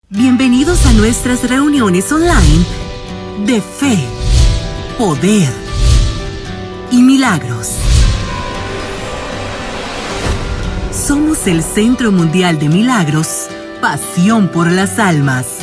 Bienvenidos a nuestras reuniones online de fe, poder y milagros. Somos el Centro Mundial de Milagros, pasión por las almas.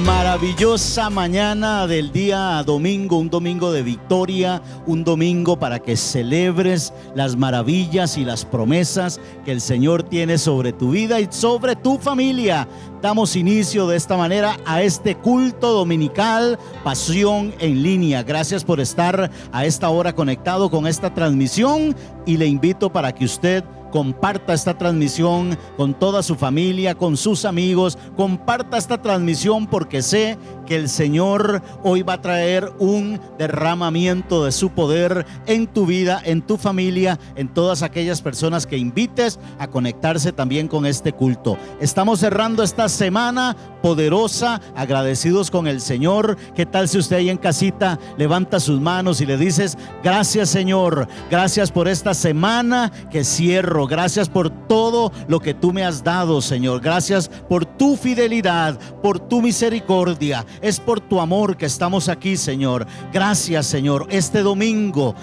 Maravillosa mañana del día domingo, un domingo de victoria, un domingo para que celebres las maravillas y las promesas que el Señor tiene sobre tu vida y sobre tu familia. Damos inicio de esta manera a este culto dominical, Pasión en Línea. Gracias por estar a esta hora conectado con esta transmisión y le invito para que usted comparta esta transmisión con toda su familia, con sus amigos. Comparta esta transmisión porque sé que el Señor hoy va a traer un derramamiento de su poder en tu vida, en tu familia, en todas aquellas personas que invites a conectarse también con este culto. Estamos cerrando esta semana poderosa, agradecidos con el Señor. ¿Qué tal si usted ahí en casita levanta sus manos y le dices: gracias, Señor, gracias por esta semana que cierro, gracias por todo lo que tú me has dado, Señor, gracias por tu fidelidad, por tu misericordia, es por tu amor que estamos aquí, Señor. Gracias, Señor. Este domingo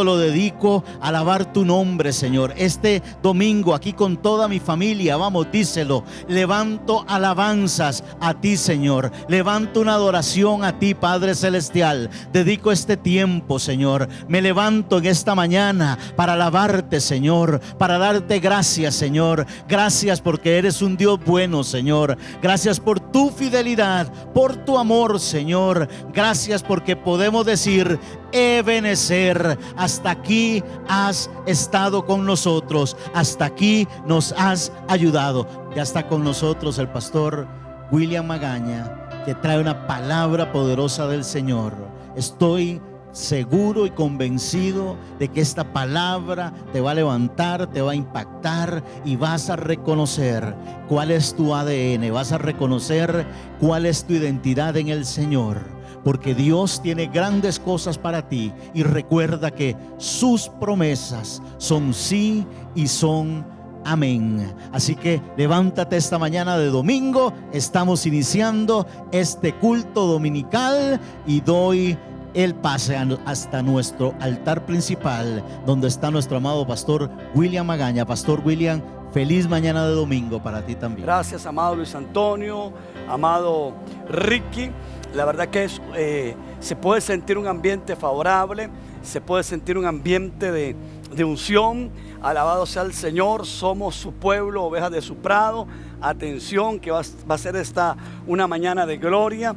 lo dedico a alabar tu nombre, Señor. Este domingo aquí con toda mi familia, vamos, díselo, levanto alabanzas a ti, Señor, levanto una adoración a ti, Padre Celestial. Dedico este tiempo, Señor, me levanto en esta mañana para alabarte, Señor, para darte gracias, Señor. Gracias porque eres un Dios bueno, Señor. Gracias por tu fidelidad, por tu amor, Señor. Gracias porque podemos decir: Ebenezer, hasta aquí has estado con nosotros, hasta aquí nos has ayudado. Ya está con nosotros el pastor William Magaña, que trae una palabra poderosa del Señor. Estoy seguro y convencido de que esta palabra te va a levantar, te va a impactar y vas a reconocer cuál es tu ADN, vas a reconocer cuál es tu identidad en el Señor, porque Dios tiene grandes cosas para ti y recuerda que sus promesas son sí y son amén. Así que levántate esta mañana de domingo, estamos iniciando este culto dominical y doy el pase hasta nuestro altar principal, donde está nuestro amado pastor William Magaña. Pastor William, feliz mañana de domingo para ti también. Gracias, amado Luis Antonio, amado Ricky. La verdad que se puede sentir un ambiente favorable, se puede sentir un ambiente de unción. Alabado sea el Señor, somos su pueblo, ovejas de su prado. Atención, que va a ser esta una mañana de gloria.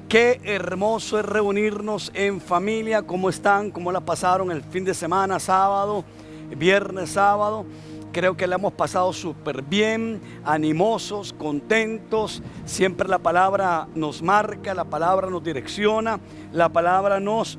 Qué hermoso es reunirnos en familia. ¿Cómo están? ¿Cómo la pasaron el fin de semana, sábado, viernes, sábado? Creo que la hemos pasado súper bien, animosos, contentos. Siempre la palabra nos marca, la palabra nos direcciona, la palabra nos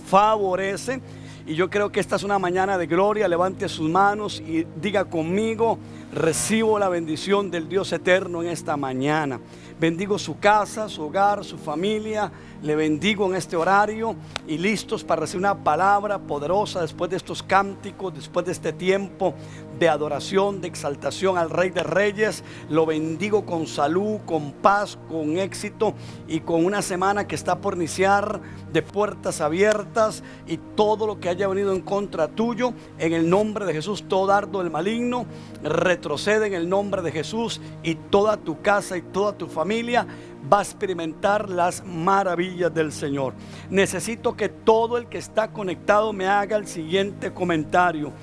favorece. Y yo creo que esta es una mañana de gloria. Levante sus manos y diga conmigo: recibo la bendición del Dios eterno en esta mañana. Bendigo su casa, su hogar, su familia. Le bendigo en este horario y listos para recibir una palabra poderosa después de estos cánticos, después de este tiempo de adoración, de exaltación al Rey de Reyes. Lo bendigo con salud, con paz, con éxito y con una semana que está por iniciar de puertas abiertas, y todo lo que haya venido en contra tuyo, en el nombre de Jesús, todo dardo del maligno retrocede en el nombre de Jesús, y toda tu casa y toda tu familia va a experimentar las maravillas del Señor. Necesito que todo el que está conectado me haga el siguiente comentario: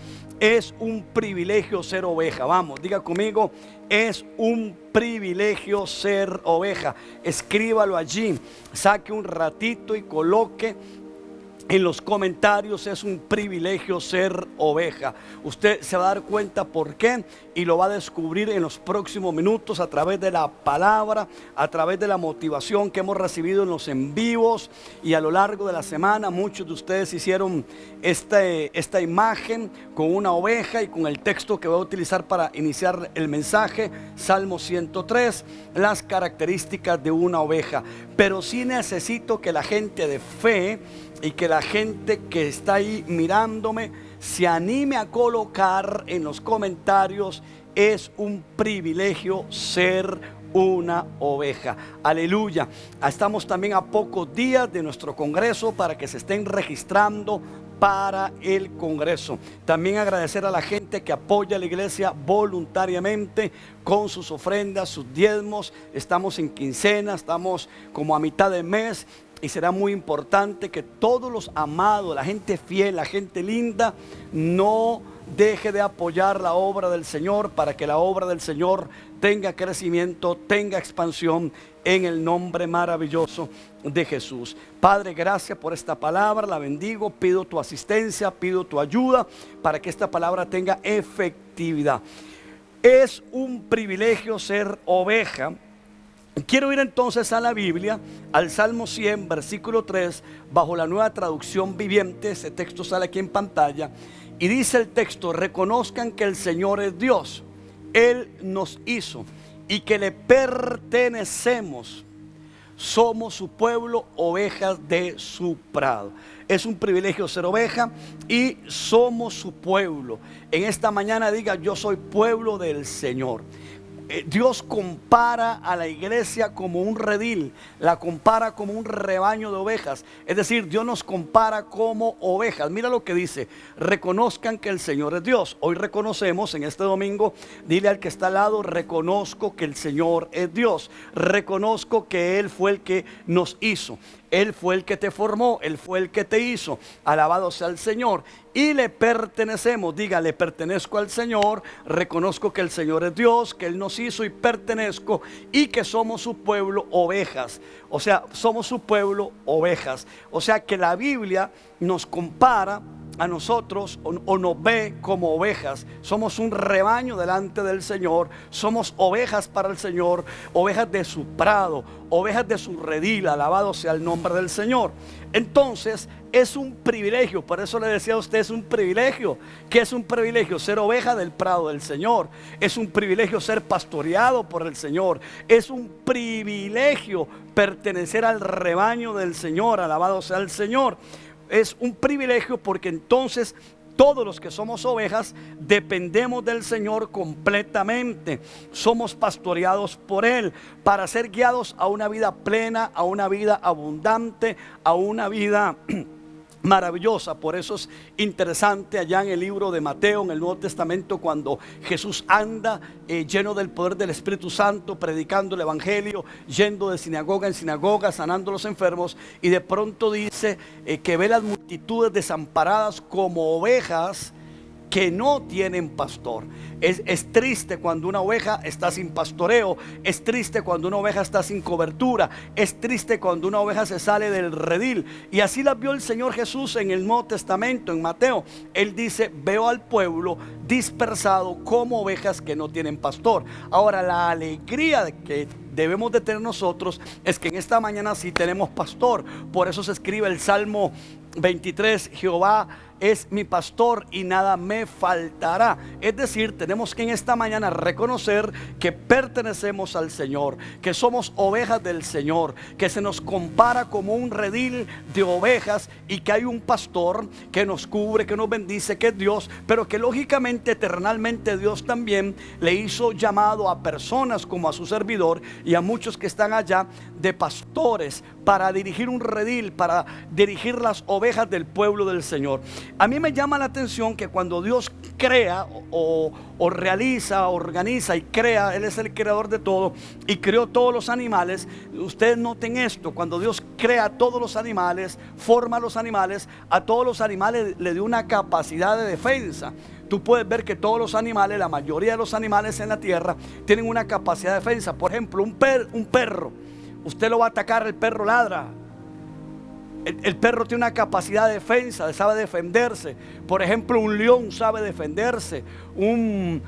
es un privilegio ser oveja. Vamos, diga conmigo: es un privilegio ser oveja. Escríbalo allí, saque un ratito y coloque en los comentarios: es un privilegio ser oveja. Usted se va a dar cuenta por qué, y lo va a descubrir en los próximos minutos a través de la palabra, a través de la motivación que hemos recibido en los en vivos y a lo largo de la semana. Muchos de ustedes hicieron esta imagen con una oveja y con el texto que voy a utilizar para iniciar el mensaje, Salmo 103, las características de una oveja. Pero sí necesito que la gente de fe y que la gente que está ahí mirándome se anime a colocar en los comentarios: es un privilegio ser una oveja. Aleluya. Estamos también a pocos días de nuestro congreso para que se estén registrando para el congreso. También agradecer a la gente que apoya a la iglesia voluntariamente con sus ofrendas, sus diezmos. Estamos en quincena, estamos como a mitad de mes. Y será muy importante que todos los amados, la gente fiel, la gente linda, no deje de apoyar la obra del Señor, para que la obra del Señor tenga crecimiento, tenga expansión, en el nombre maravilloso de Jesús. Padre, gracias por esta palabra, la bendigo, pido tu asistencia, pido tu ayuda para que esta palabra tenga efectividad. Es un privilegio ser oveja. Quiero ir entonces a la Biblia, al Salmo 100, versículo 3, bajo la Nueva Traducción Viviente. Ese texto sale aquí en pantalla y dice el texto: reconozcan que el Señor es Dios, Él nos hizo y que le pertenecemos. Somos su pueblo, ovejas de su prado. Es un privilegio ser oveja y somos su pueblo. En esta mañana diga: yo soy pueblo del Señor. Dios compara a la iglesia como un redil, la compara como un rebaño de ovejas. Es decir, Dios nos compara como ovejas. Mira lo que dice: reconozcan que el Señor es Dios. Hoy reconocemos en este domingo, dile al que está al lado: reconozco que el Señor es Dios. Reconozco que Él fue el que nos hizo. Él fue el que te formó, Él fue el que te hizo. Alabado sea el Señor. Y le pertenecemos. Diga: le pertenezco al Señor. Reconozco que el Señor es Dios, que Él nos hizo y pertenezco, y que somos su pueblo, ovejas. O sea, somos su pueblo, ovejas. O sea que la Biblia nos compara a nosotros o nos ve como ovejas. Somos un rebaño delante del Señor. Somos ovejas para el Señor, ovejas de su prado, ovejas de su redil. Alabado sea el nombre del Señor. Entonces es un privilegio. Por eso le decía a usted: es un privilegio. ¿Qué es un privilegio? Ser oveja del prado del Señor. Es un privilegio ser pastoreado por el Señor. Es un privilegio pertenecer al rebaño del Señor. Alabado sea el Señor. Es un privilegio porque entonces todos los que somos ovejas dependemos del Señor completamente. Somos pastoreados por Él para ser guiados a una vida plena, a una vida abundante, a una vida maravillosa. Por eso es interesante allá en el libro de Mateo, en el Nuevo Testamento, cuando Jesús anda lleno del poder del Espíritu Santo, predicando el Evangelio, yendo de sinagoga en sinagoga, sanando a los enfermos, y de pronto dice que ve las multitudes desamparadas como ovejas que no tienen pastor. Es triste cuando una oveja está sin pastoreo. Es triste cuando una oveja está sin cobertura. Es triste cuando una oveja se sale del redil. Y así las vio el Señor Jesús en el Nuevo Testamento, en Mateo. Él dice: veo al pueblo dispersado como ovejas que no tienen pastor. Ahora, la alegría de que debemos de tener nosotros es que en esta mañana sí tenemos pastor. Por eso se escribe el Salmo 23: Jehová es mi pastor y nada me faltará. Es decir, tenemos que en esta mañana reconocer que pertenecemos al Señor, que somos ovejas del Señor, que se nos compara como un redil de ovejas y que hay un pastor que nos cubre, que nos bendice, que es Dios, pero que lógicamente, eternalmente, Dios también le hizo llamado a personas como a su servidor y a muchos que están allá de pastores para dirigir un redil, para dirigir las ovejas del pueblo del Señor. A mí me llama la atención que cuando Dios crea o realiza, organiza y crea, Él es el creador de todo y creó todos los animales. Ustedes noten esto: cuando Dios crea todos los animales, forma los animales, a todos los animales le dio una capacidad de defensa. Tú puedes ver que todos los animales, la mayoría de los animales en la tierra, tienen una capacidad de defensa. Por ejemplo, un perro, usted lo va a atacar, el perro ladra. El perro tiene una capacidad de defensa, sabe defenderse. Por ejemplo, un león sabe defenderse, un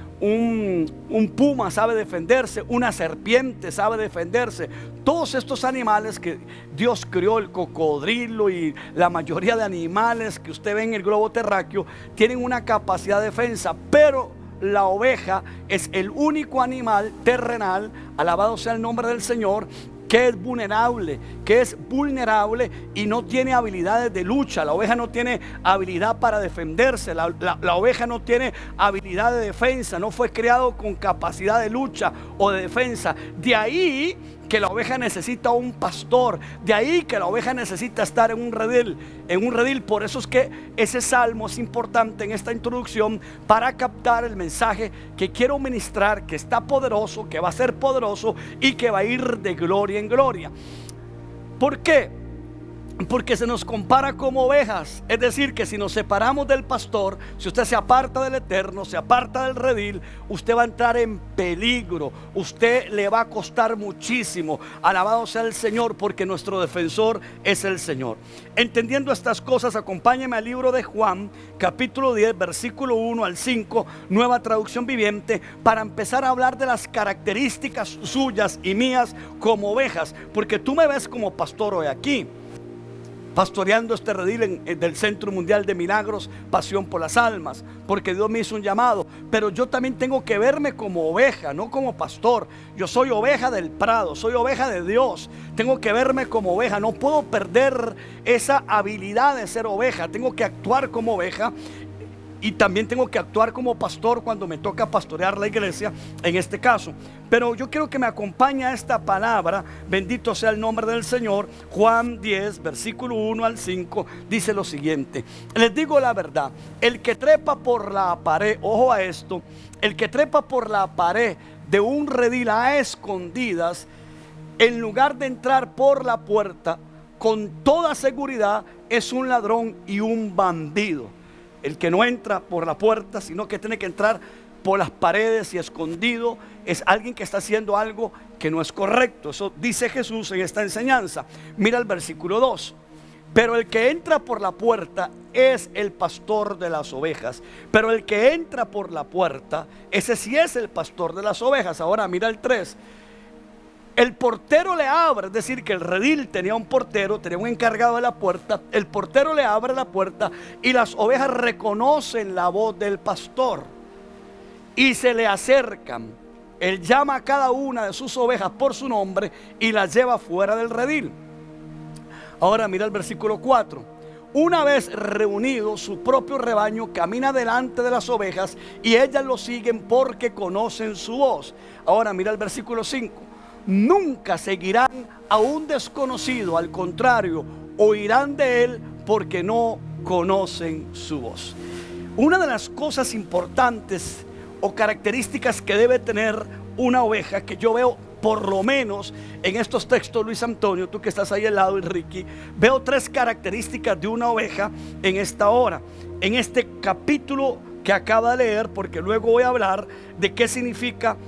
puma sabe defenderse, una serpiente sabe defenderse. Todos estos animales que Dios creó, el cocodrilo y la mayoría de animales que usted ve en el globo terráqueo, tienen una capacidad de defensa, pero la oveja es el único animal terrenal, alabado sea el nombre del Señor, que es vulnerable, y no tiene habilidades de lucha. La oveja no tiene habilidad para defenderse, la oveja no tiene habilidad de defensa, no fue creado con capacidad de lucha o de defensa. De ahí que la oveja necesita un pastor, de ahí que la oveja necesita estar en un redil. Por eso es que ese salmo es importante en esta introducción para captar el mensaje que quiero ministrar, que está poderoso, que va a ser poderoso y que va a ir de gloria en gloria. ¿Por qué? Porque se nos compara como ovejas. Es decir, que si nos separamos del pastor, si usted se aparta del Eterno, se aparta del redil, usted va a entrar en peligro. Usted le va a costar muchísimo. Alabado sea el Señor, porque nuestro defensor es el Señor. Entendiendo estas cosas, acompáñeme al libro de Juan, capítulo 10, versículo 1 al 5, Nueva Traducción Viviente, para empezar a hablar de las características suyas y mías como ovejas. Porque tú me ves como pastor hoy aquí, pastoreando este redil del Centro Mundial de Milagros, Pasión por las Almas, porque Dios me hizo un llamado. Pero yo también tengo que verme como oveja, no como pastor. Yo soy oveja del prado, soy oveja de Dios. Tengo que verme como oveja, no puedo perder esa habilidad de ser oveja. Tengo que actuar como oveja. Y también tengo que actuar como pastor cuando me toca pastorear la iglesia, en este caso. Pero yo quiero que me acompañe a esta palabra. Bendito sea el nombre del Señor. Juan 10, versículo 1 al 5, dice lo siguiente: les digo la verdad, el que trepa por la pared, ojo a esto, el que trepa por la pared de un redil a escondidas, en lugar de entrar por la puerta, con toda seguridad es un ladrón y un bandido. El que no entra por la puerta, sino que tiene que entrar por las paredes y escondido, es alguien que está haciendo algo que no es correcto. Eso dice Jesús en esta enseñanza. Mira el versículo 2. Pero el que entra por la puerta es el pastor de las ovejas. Pero el que entra por la puerta, ese sí es el pastor de las ovejas. Ahora mira el 3. El portero le abre, es decir, que el redil tenía un portero, tenía un encargado de la puerta. El portero le abre la puerta y las ovejas reconocen la voz del pastor y se le acercan. Él llama a cada una de sus ovejas por su nombre y las lleva fuera del redil. Ahora mira el versículo 4. Una vez reunido, su propio rebaño camina delante de las ovejas y ellas lo siguen porque conocen su voz. Ahora mira el versículo 5. Nunca seguirán a un desconocido, al contrario, oirán de él porque no conocen su voz. Una de las cosas importantes o características que debe tener una oveja, que yo veo por lo menos en estos textos, Luis Antonio, tú que estás ahí al lado, y Ricky, veo 3 características de una oveja en esta hora, en este capítulo que acaba de leer, porque luego voy a hablar de qué significa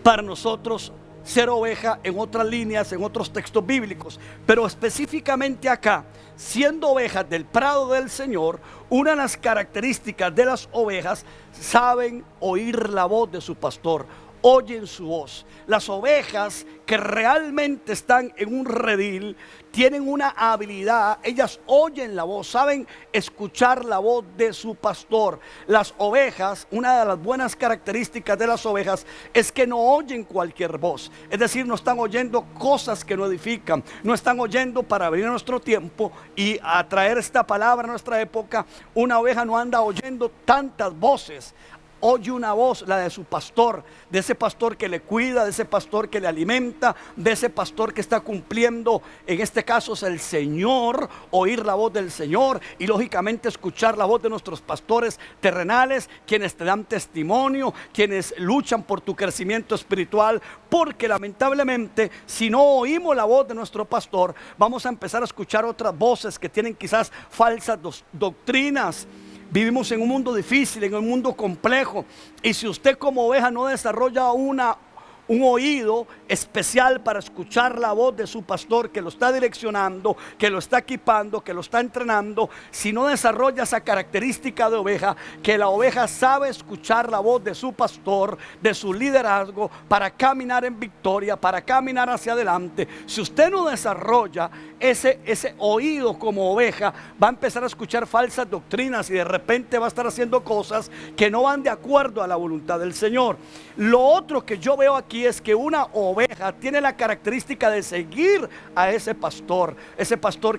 para nosotros ser oveja en otras líneas, en otros textos bíblicos. Pero específicamente acá, siendo ovejas del prado del Señor, una de las características de las ovejas, saben oír la voz de su pastor, oyen su voz. Las ovejas que realmente están en un redil tienen una habilidad, ellas oyen la voz, saben escuchar la voz de su pastor. Las ovejas, una de las buenas características de las ovejas es que no oyen cualquier voz, es decir, no están oyendo cosas que no edifican, no están oyendo para venir a nuestro tiempo y a traer esta palabra a nuestra época. Una oveja no anda oyendo tantas voces. Oye una voz, la de su pastor, de ese pastor que le cuida, de ese pastor que le alimenta, de ese pastor que está cumpliendo, en este caso es el Señor. Oír la voz del Señor y lógicamente escuchar la voz de nuestros pastores terrenales, quienes te dan testimonio, quienes luchan por tu crecimiento espiritual. Porque lamentablemente, si no oímos la voz de nuestro pastor, vamos a empezar a escuchar otras voces que tienen quizás falsas doctrinas. Vivimos en un mundo difícil, en un mundo complejo, y si usted como oveja no desarrolla un oído especial para escuchar la voz de su pastor, que lo está direccionando, que lo está equipando, que lo está entrenando, si no desarrolla esa característica de oveja, que la oveja sabe escuchar la voz de su pastor, de su liderazgo, para caminar en victoria, para caminar hacia adelante. Si usted no desarrolla ese oído como oveja, va a empezar a escuchar falsas doctrinas y de repente va a estar haciendo cosas que no van de acuerdo a la voluntad del Señor. Lo otro que yo veo aquí aquí es que una oveja tiene la característica de seguir a ese pastor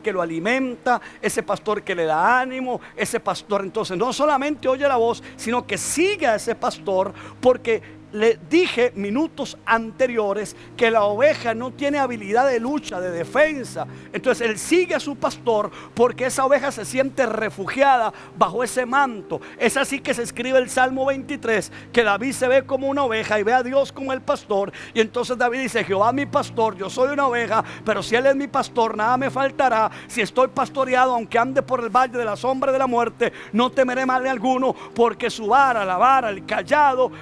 que lo alimenta, ese pastor que le da ánimo, ese pastor entonces no solamente oye la voz, sino que sigue a ese pastor, porque le dije minutos anteriores que la oveja no tiene habilidad de lucha, de defensa. Entonces él sigue a su pastor porque esa oveja se siente refugiada bajo ese manto. Es así que se escribe el Salmo 23, que David se ve como una oveja y ve a Dios como el pastor. Y entonces David dice: Jehová mi pastor, yo soy una oveja, pero si él es mi pastor, nada me faltará. Si estoy pastoreado, aunque ande por el valle de la sombra de la muerte, no temeré mal de alguno, porque su vara, la vara, el cayado,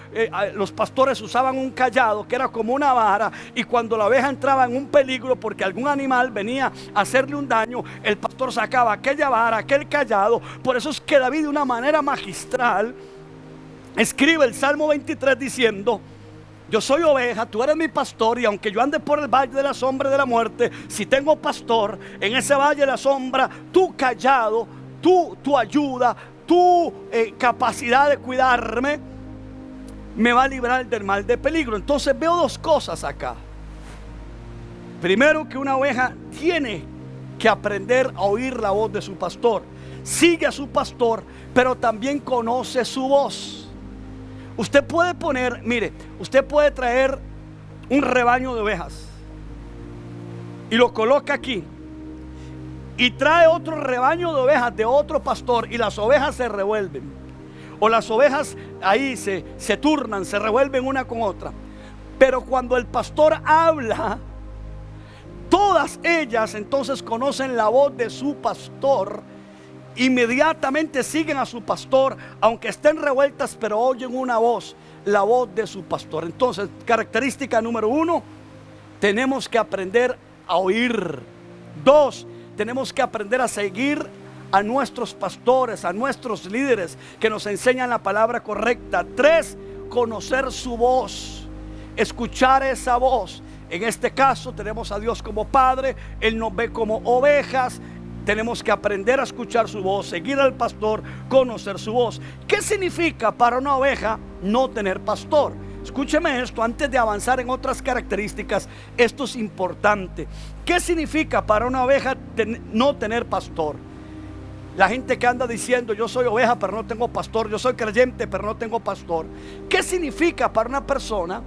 los pastores usaban un cayado que era como una vara, y cuando la oveja entraba en un peligro porque algún animal venía a hacerle un daño, el pastor sacaba aquella vara, aquel cayado. Por eso es que David, de una manera magistral, escribe el Salmo 23 diciendo: yo soy oveja, tú eres mi pastor, y aunque yo ande por el valle de la sombra de la muerte, si tengo pastor en ese valle de la sombra, tu cayado, tu ayuda, tu capacidad de cuidarme me va a librar del mal de peligro. Entonces veo dos cosas acá. Primero, que una oveja tiene que aprender a oír la voz de su pastor. Sigue a su pastor, pero también conoce su voz. Usted puede poner, mire, usted puede traer un rebaño de ovejas y lo coloca aquí, y trae otro rebaño de ovejas de otro pastor, y las ovejas se revuelven. O las ovejas ahí se turnan, se revuelven una con otra. Pero cuando el pastor habla, todas ellas entonces conocen la voz de su pastor. Inmediatamente siguen a su pastor, aunque estén revueltas, pero oyen una voz, la voz de su pastor. Entonces, característica número 1, tenemos que aprender a oír. 2, tenemos que aprender a seguir a nuestros pastores, a nuestros líderes que nos enseñan la palabra correcta. 3, conocer su voz, escuchar esa voz. En este caso tenemos a Dios como Padre, Él nos ve como ovejas. Tenemos que aprender a escuchar su voz, seguir al pastor, conocer su voz. ¿Qué significa para una oveja no tener pastor? Escúcheme esto antes de avanzar en otras características. Esto es importante. ¿Qué significa para una oveja no tener pastor? La gente que anda diciendo: yo soy oveja pero no tengo pastor, yo soy creyente pero no tengo pastor. ¿Qué significa para una persona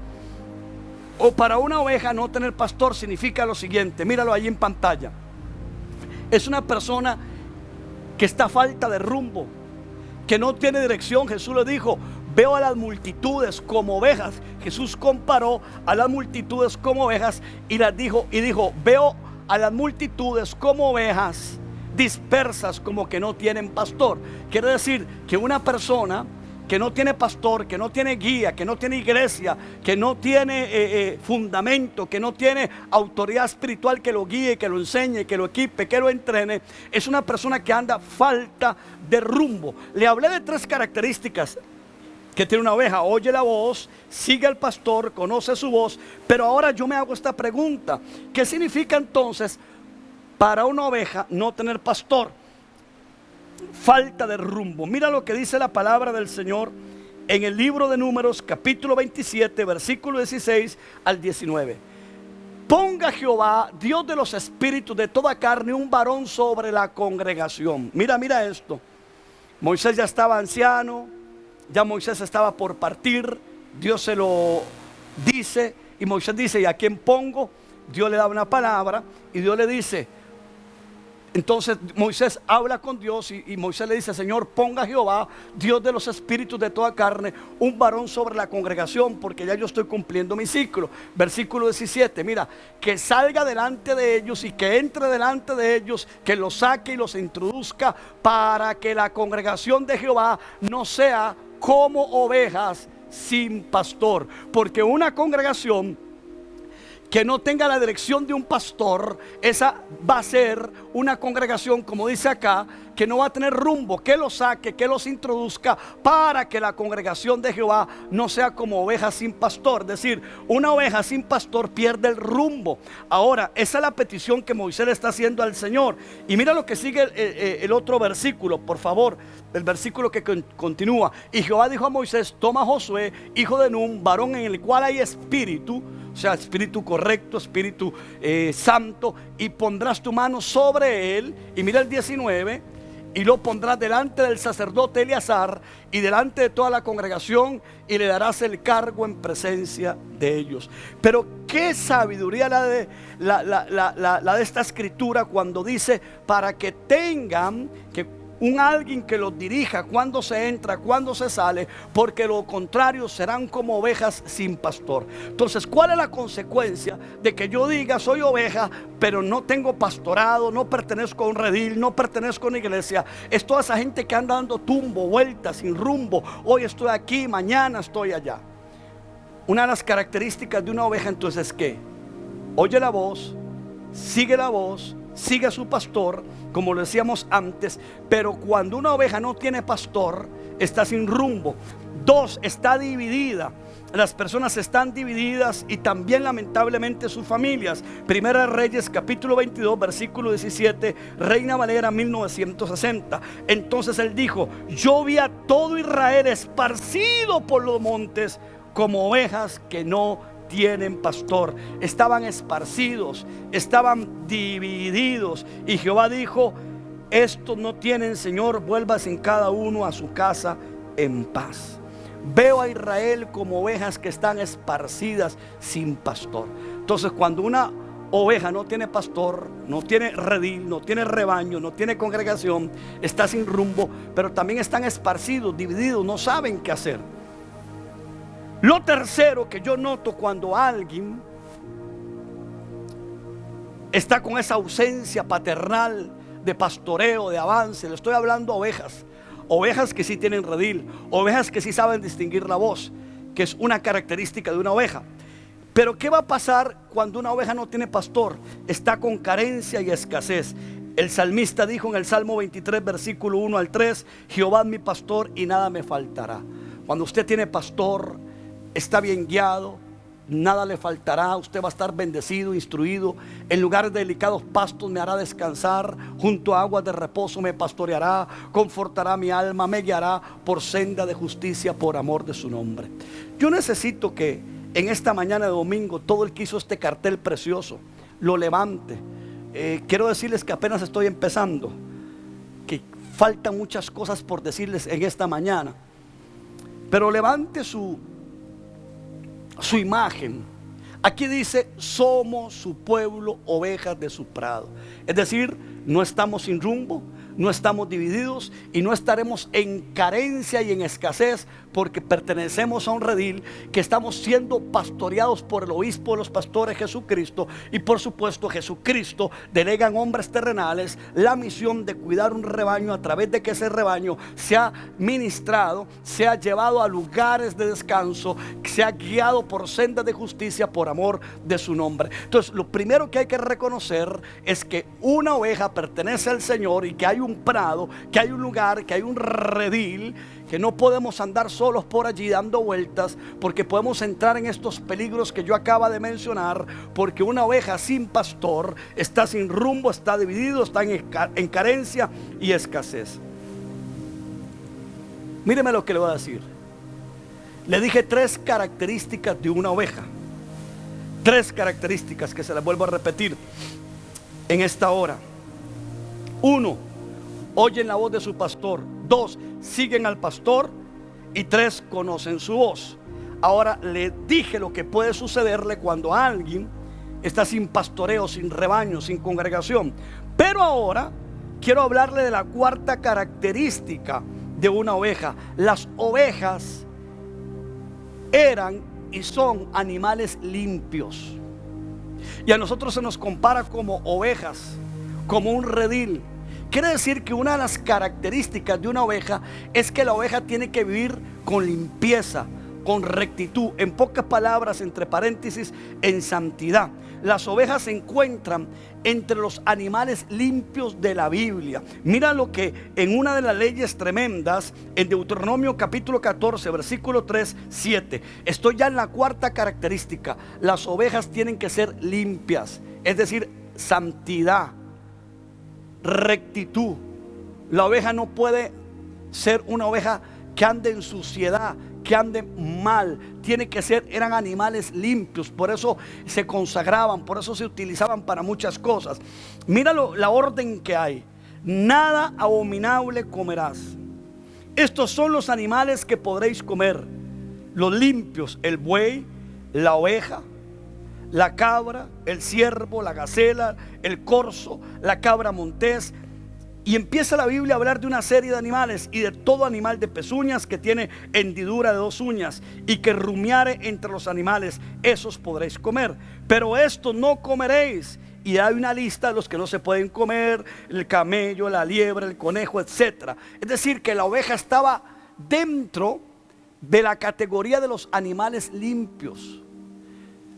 o para una oveja no tener pastor? Significa lo siguiente, míralo ahí en pantalla. Es una persona que está a falta de rumbo, que no tiene dirección. Jesús le dijo: veo a las multitudes como ovejas. Jesús comparó a las multitudes como ovejas y dijo: veo a las multitudes como ovejas dispersas, como que no tienen pastor. Quiere decir que una persona que no tiene pastor, que no tiene guía, que no tiene iglesia, que no tiene fundamento, que no tiene autoridad espiritual que lo guíe, que lo enseñe, que lo equipe, que lo entrene, es una persona que anda falta de rumbo. Le hablé de 3 características que tiene una oveja: oye la voz, sigue al pastor, conoce su voz. Pero ahora yo me hago esta pregunta: ¿qué significa entonces para una oveja no tener pastor? Falta de rumbo. Mira lo que dice la palabra del Señor en el libro de Números, capítulo 27, versículo 16 al 19. Ponga Jehová, Dios de los espíritus de toda carne, un varón sobre la congregación. Mira esto. Moisés ya estaba anciano, ya Moisés estaba por partir. Dios se lo dice y Moisés dice: ¿y a quién pongo? Dios le da una palabra y Dios le dice. Entonces Moisés habla con Dios y Moisés le dice: Señor, ponga Jehová, Dios de los espíritus de toda carne, un varón sobre la congregación, porque ya yo estoy cumpliendo mi ciclo. Versículo 17, mira: que salga delante de ellos y que entre delante de ellos, que los saque y los introduzca, para que la congregación de Jehová no sea como ovejas sin pastor. Porque una congregación que no tenga la dirección de un pastor, esa va a ser una congregación, como dice acá, que no va a tener rumbo, que los saque, que los introduzca, para que la congregación de Jehová no sea como oveja sin pastor. Es decir, una oveja sin pastor pierde el rumbo. Ahora, esa es la petición que Moisés le está haciendo al Señor. Y mira lo que sigue el otro versículo, por favor. El versículo que continúa: y Jehová dijo a Moisés: toma a Josué, hijo de Nun, varón en el cual hay espíritu, o sea, espíritu correcto, espíritu santo, y pondrás tu mano sobre él. Y mira el 19: y lo pondrás delante del sacerdote Eleazar y delante de toda la congregación, y le darás el cargo en presencia de ellos. Pero qué sabiduría la de esta escritura, cuando dice: para que tengan que alguien que los dirija cuando se entra, cuando se sale, porque lo contrario serán como ovejas sin pastor. Entonces, ¿cuál es la consecuencia de que yo diga soy oveja, pero no tengo pastorado, no pertenezco a un redil, no pertenezco a una iglesia? Es toda esa gente que anda dando tumbo, vueltas, sin rumbo. Hoy estoy aquí, mañana estoy allá. Una de las características de una oveja entonces es que oye la voz, sigue a su pastor, como lo decíamos antes. Pero cuando una oveja no tiene pastor, está sin rumbo. 2, está dividida. Las personas están divididas, y también lamentablemente sus familias. Primera de Reyes capítulo 22 versículo 17, Reina Valera 1960. Entonces él dijo: yo vi a todo Israel esparcido por los montes como ovejas que no tienen pastor. Estaban esparcidos, estaban divididos. Y Jehová dijo: estos no tienen Señor, vuélvase en cada uno a su casa en paz. Veo a Israel como ovejas que están esparcidas sin pastor. Entonces, cuando una oveja no tiene pastor, no tiene redil, no tiene rebaño, no tiene congregación, está sin rumbo, pero también están esparcidos, divididos, no saben qué hacer. Lo tercero que yo noto cuando alguien está con esa ausencia paternal de pastoreo, de avance, le estoy hablando a ovejas que sí tienen redil, ovejas que sí saben distinguir la voz, que es una característica de una oveja. Pero ¿qué va a pasar cuando una oveja no tiene pastor? Está con carencia y escasez. El salmista dijo en el Salmo 23 versículo 1 al 3: Jehová es mi pastor y nada me faltará. Cuando usted tiene pastor, está bien guiado, nada le faltará. Usted va a estar bendecido, instruido. En lugares de delicados pastos me hará descansar, junto a aguas de reposo me pastoreará, confortará mi alma, me guiará por senda de justicia por amor de su nombre. Yo necesito que en esta mañana de domingo, todo el que hizo este cartel precioso lo levante. Quiero decirles que apenas estoy empezando, que faltan muchas cosas por decirles en esta mañana, pero levante su imagen. Aquí dice: somos su pueblo, ovejas de su prado. Es decir, no estamos sin rumbo, no estamos divididos, y no estaremos en carencia y en escasez, porque pertenecemos a un redil, que estamos siendo pastoreados por el obispo de los pastores, Jesucristo. Y por supuesto, Jesucristo delega en hombres terrenales la misión de cuidar un rebaño, a través de que ese rebaño sea ministrado, sea llevado a lugares de descanso, sea guiado por sendas de justicia por amor de su nombre. Entonces, lo primero que hay que reconocer es que una oveja pertenece al Señor, y que hay un prado, que hay un lugar, que hay un redil, que no podemos andar solos por allí dando vueltas, porque podemos entrar en estos peligros que yo acabo de mencionar. Porque una oveja sin pastor está sin rumbo, está dividido, está en carencia y escasez. Míreme lo que le voy a decir. Le dije 3 características de una oveja, 3 características que se las vuelvo a repetir en esta hora. 1, oyen la voz de su pastor. 2, siguen al pastor. Y 3, conocen su voz. Ahora le dije lo que puede sucederle cuando alguien está sin pastoreo, sin rebaño, sin congregación. Pero ahora quiero hablarle de la 4ª característica de una oveja. Las ovejas eran y son animales limpios, y a nosotros se nos compara como ovejas, como un redil. Quiere decir que una de las características de una oveja es que la oveja tiene que vivir con limpieza, con rectitud. En pocas palabras, entre paréntesis, en santidad. Las ovejas se encuentran entre los animales limpios de la Biblia. Mira lo que en una de las leyes tremendas, en Deuteronomio capítulo 14, versículo 3, 7. Estoy ya en la cuarta característica. Las ovejas tienen que ser limpias, es decir, santidad, rectitud. La oveja no puede ser una oveja que ande en suciedad, que ande mal. Tiene que ser, eran animales limpios, por eso se consagraban, por eso se utilizaban para muchas cosas. Míralo, la orden que hay: nada abominable comerás. Estos son los animales que podréis comer: los limpios, el buey, la oveja, la cabra, el ciervo, la gacela, el corzo, la cabra montés. Y empieza la Biblia a hablar de una serie de animales: y de todo animal de pezuñas que tiene hendidura de 2 uñas y que rumiare entre los animales, esos podréis comer, pero esto no comeréis. Y hay una lista de los que no se pueden comer: el camello, la liebre, el conejo, etc. Es decir, que la oveja estaba dentro de la categoría de los animales limpios,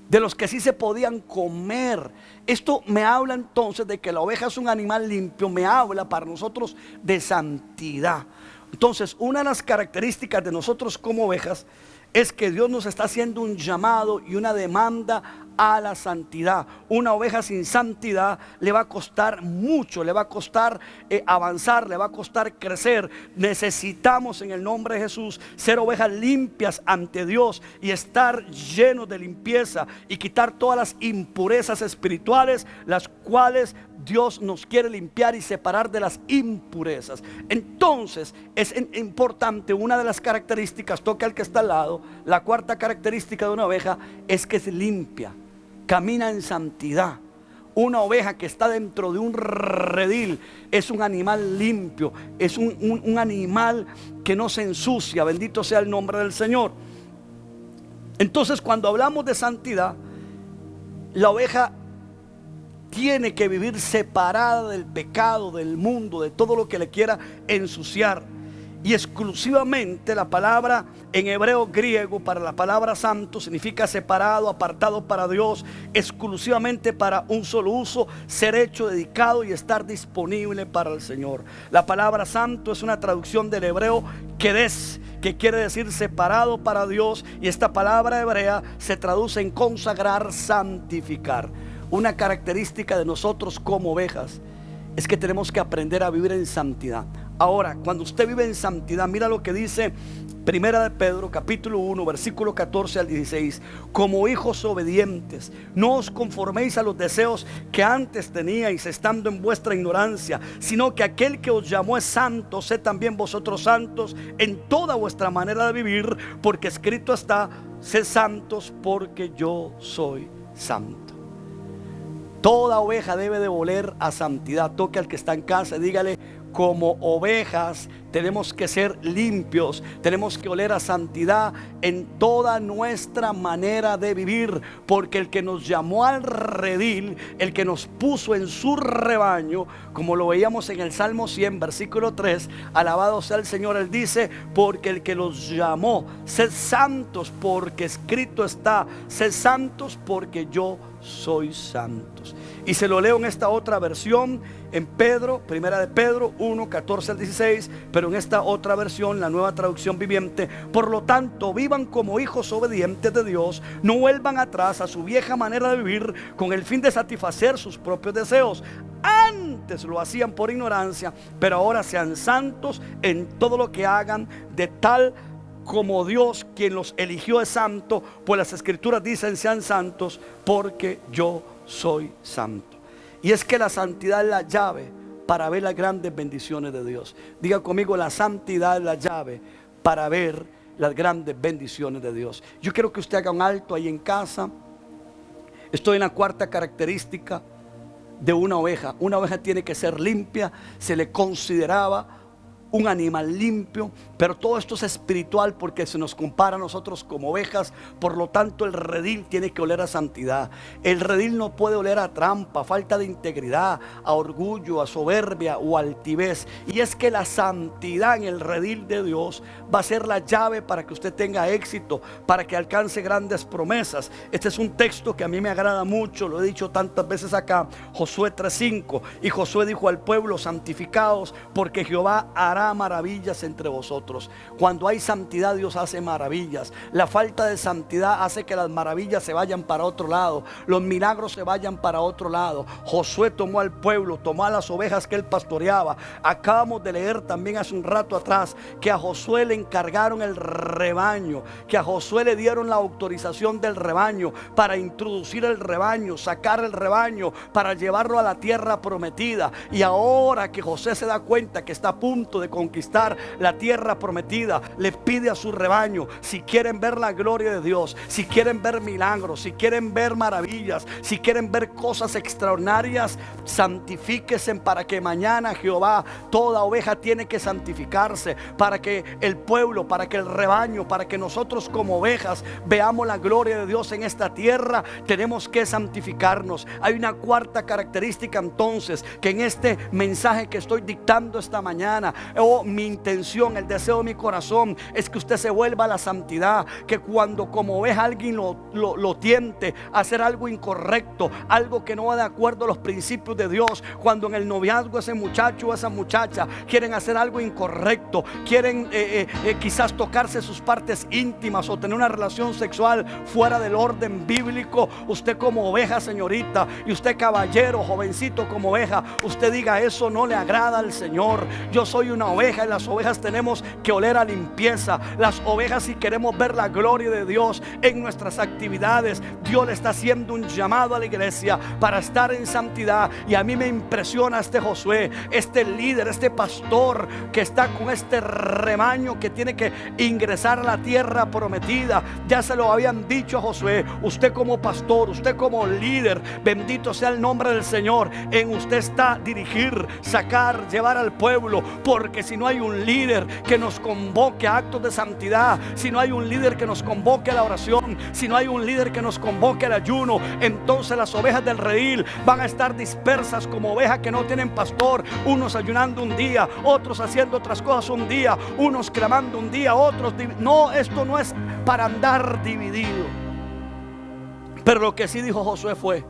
de los que sí se podían comer. Esto me habla entonces de que la oveja es un animal limpio, me habla para nosotros de santidad. Entonces, una de las características de nosotros como ovejas es que Dios nos está haciendo un llamado y una demanda a la santidad. Una oveja sin santidad le va a costar mucho, le va a costar avanzar, le va a costar crecer. Necesitamos, en el nombre de Jesús, ser ovejas limpias ante Dios y estar llenos de limpieza y quitar todas las impurezas espirituales, las cuales Dios nos quiere limpiar y separar de las impurezas. Entonces es importante, una de las características, toca al que está al lado, la cuarta característica de una oveja es que es limpia, camina en santidad. Una oveja que está dentro de un redil es un animal limpio, es un animal que no se ensucia. Bendito sea el nombre del Señor. Entonces, cuando hablamos de santidad, la oveja tiene que vivir separada del pecado, del mundo, de todo lo que le quiera ensuciar. Y exclusivamente la palabra en hebreo griego para la palabra santo significa separado, apartado para Dios, exclusivamente para un solo uso, ser hecho, dedicado y estar disponible para el Señor. La palabra santo es una traducción del hebreo kedes, que quiere decir separado para Dios, y esta palabra hebrea se traduce en consagrar, santificar. Una característica de nosotros como ovejas es que tenemos que aprender a vivir en santidad. Ahora, cuando usted vive en santidad, mira lo que dice Primera de Pedro, capítulo 1, versículo 14 al 16. Como hijos obedientes, no os conforméis a los deseos que antes teníais estando en vuestra ignorancia, sino que aquel que os llamó es santo. Sed también vosotros santos en toda vuestra manera de vivir, porque escrito está: sed santos porque yo soy santo. Toda oveja debe de oler a santidad. Toque al que está en casa y dígale: como ovejas tenemos que ser limpios, tenemos que oler a santidad en toda nuestra manera de vivir, porque el que nos llamó al redil, el que nos puso en su rebaño, como lo veíamos en el Salmo 100, versículo 3, alabado sea el Señor, él dice: porque el que los llamó, sed santos porque escrito está, sed santos porque yo soy santos. Y se lo leo en esta otra versión, en Pedro, primera de Pedro 1, 14 al 16, pero en esta otra versión, la Nueva Traducción Viviente: por lo tanto, vivan como hijos obedientes de Dios, no vuelvan atrás a su vieja manera de vivir con el fin de satisfacer sus propios deseos. Antes lo hacían por ignorancia, pero ahora sean santos en todo lo que hagan, de tal como Dios, quien los eligió, es santo, pues las escrituras dicen: sean santos porque yo soy santo. Y es que la santidad es la llave para ver las grandes bendiciones de Dios. Diga conmigo: la santidad es la llave para ver las grandes bendiciones de Dios. Yo quiero que usted haga un alto ahí en casa. Estoy en la cuarta característica de una oveja. Una oveja tiene que ser limpia. Se le consideraba un animal limpio, pero todo esto es espiritual porque se nos compara a nosotros como ovejas. Por lo tanto, el redil tiene que oler a santidad. El redil no puede oler a trampa, falta de integridad, a orgullo, a soberbia o altivez. Y es que la santidad en el redil de Dios va a ser la llave para que usted tenga éxito, para que alcance grandes promesas. Este es un texto que a mí me agrada mucho, lo he dicho tantas veces acá, Josué 3:5. Y Josué dijo al pueblo: santificaos, porque Jehová hará maravillas entre vosotros. Cuando hay santidad, Dios hace maravillas. La falta de santidad hace que las maravillas se vayan para otro lado, los milagros se vayan para otro lado. Josué tomó al pueblo, tomó a las ovejas que él pastoreaba. Acabamos de leer también hace un rato atrás que a Josué le encargaron el rebaño, que a Josué le dieron la autorización del rebaño para introducir el rebaño, sacar el rebaño, para llevarlo a la tierra prometida. Y ahora que José se da cuenta que está a punto de conquistar la tierra prometida, le pide a su rebaño: si quieren ver la gloria de Dios, si quieren ver milagros, si quieren ver maravillas, si quieren ver cosas extraordinarias, santifíquense, para que mañana Jehová, toda oveja tiene que santificarse, para que el pueblo, para que el rebaño, para que nosotros como ovejas veamos la gloria de Dios en esta tierra, tenemos que santificarnos. Hay una cuarta característica entonces, que en este mensaje que estoy dictando esta mañana, mi intención, el deseo de mi corazón es que usted se vuelva a la santidad. Que cuando como oveja alguien lo tiente a hacer algo incorrecto, algo que no va de acuerdo a los principios de Dios, cuando en el noviazgo ese muchacho o esa muchacha quieren hacer algo incorrecto, quieren quizás tocarse sus partes íntimas o tener una relación sexual fuera del orden bíblico, usted como oveja, señorita, y usted caballero, jovencito como oveja, usted diga: eso no le agrada al Señor. Yo soy una oveja y las ovejas tenemos que oler a limpieza. Las ovejas, si queremos ver la gloria de Dios en nuestras actividades, Dios le está haciendo un llamado a la iglesia para estar en santidad. Y a mí me impresiona este Josué, este líder, este pastor que está con este rebaño que tiene que ingresar a la tierra prometida. Ya se lo habían dicho a Josué: usted como pastor, usted como líder, bendito sea el nombre del Señor, en usted está dirigir, sacar, llevar al pueblo. Porque si no hay un líder que nos convoque a actos de santidad, si no hay un líder que nos convoque a la oración, si no hay un líder que nos convoque al ayuno, entonces las ovejas del redil van a estar dispersas como ovejas que no tienen pastor. Unos ayunando un día, otros haciendo otras cosas un día, unos clamando un día, otros no. Esto no es para andar dividido. Pero lo que sí dijo Josué fue: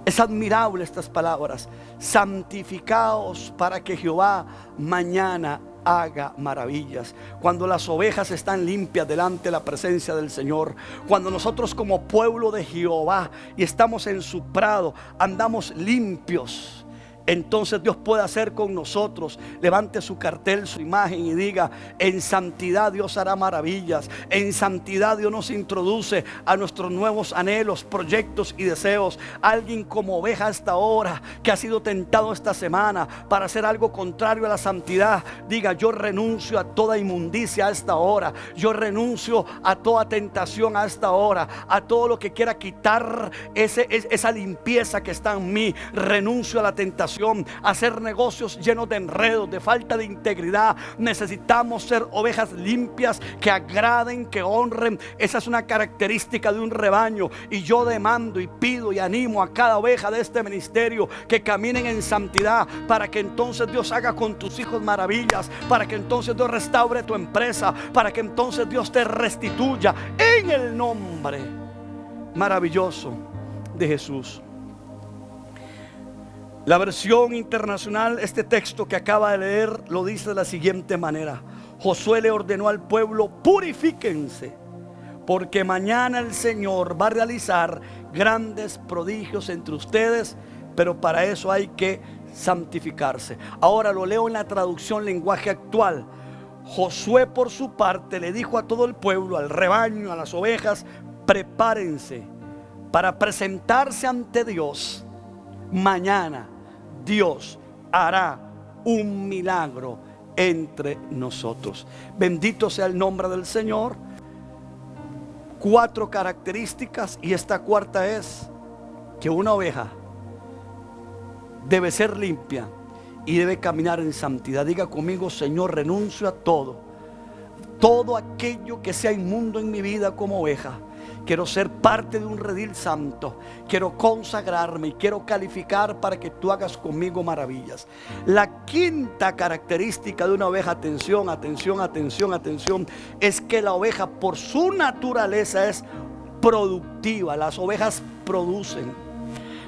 es admirable estas palabras: santificaos, para que Jehová mañana haga maravillas. Cuando las ovejas están limpias delante de la presencia del Señor, cuando nosotros como pueblo de Jehová y estamos en su prado, andamos limpios, entonces Dios puede hacer con nosotros. Levante su cartel, su imagen y diga: en santidad Dios hará maravillas. En santidad Dios nos introduce a nuestros nuevos anhelos, proyectos y deseos. Alguien como oveja hasta ahora que ha sido tentado esta semana para hacer algo contrario a la santidad, diga: yo renuncio a toda inmundicia a esta hora. Yo renuncio a toda tentación a esta hora, a todo lo que quiera quitar esa limpieza que está en mí. Renuncio a la tentación, a hacer negocios llenos de enredos, de falta de integridad. Necesitamos ser ovejas limpias, que agraden, que honren. Esa es una característica de un rebaño. Y yo demando y pido y animo a cada oveja de este ministerio que caminen en santidad, para que entonces Dios haga con tus hijos maravillas, para que entonces Dios restaure tu empresa, para que entonces Dios te restituya, en el nombre maravilloso de Jesús. La versión internacional, este texto que acaba de leer, lo dice de la siguiente manera: Josué le ordenó al pueblo: purifíquense, porque mañana el Señor va a realizar grandes prodigios entre ustedes, pero para eso hay que santificarse. Ahora lo leo en la traducción lenguaje actual. Josué, por su parte, le dijo a todo el pueblo, al rebaño, a las ovejas: prepárense para presentarse ante Dios. Mañana Dios hará un milagro entre nosotros. Bendito sea el nombre del Señor. 4 características, y esta cuarta es que una oveja debe ser limpia y debe caminar en santidad. Diga conmigo: Señor, renuncio a todo aquello que sea inmundo en mi vida como oveja. Quiero ser parte de un redil santo. Quiero consagrarme y quiero calificar para que tú hagas conmigo maravillas. La quinta característica de una oveja, atención, atención, atención, atención, es que la oveja por su naturaleza es productiva. Las ovejas producen.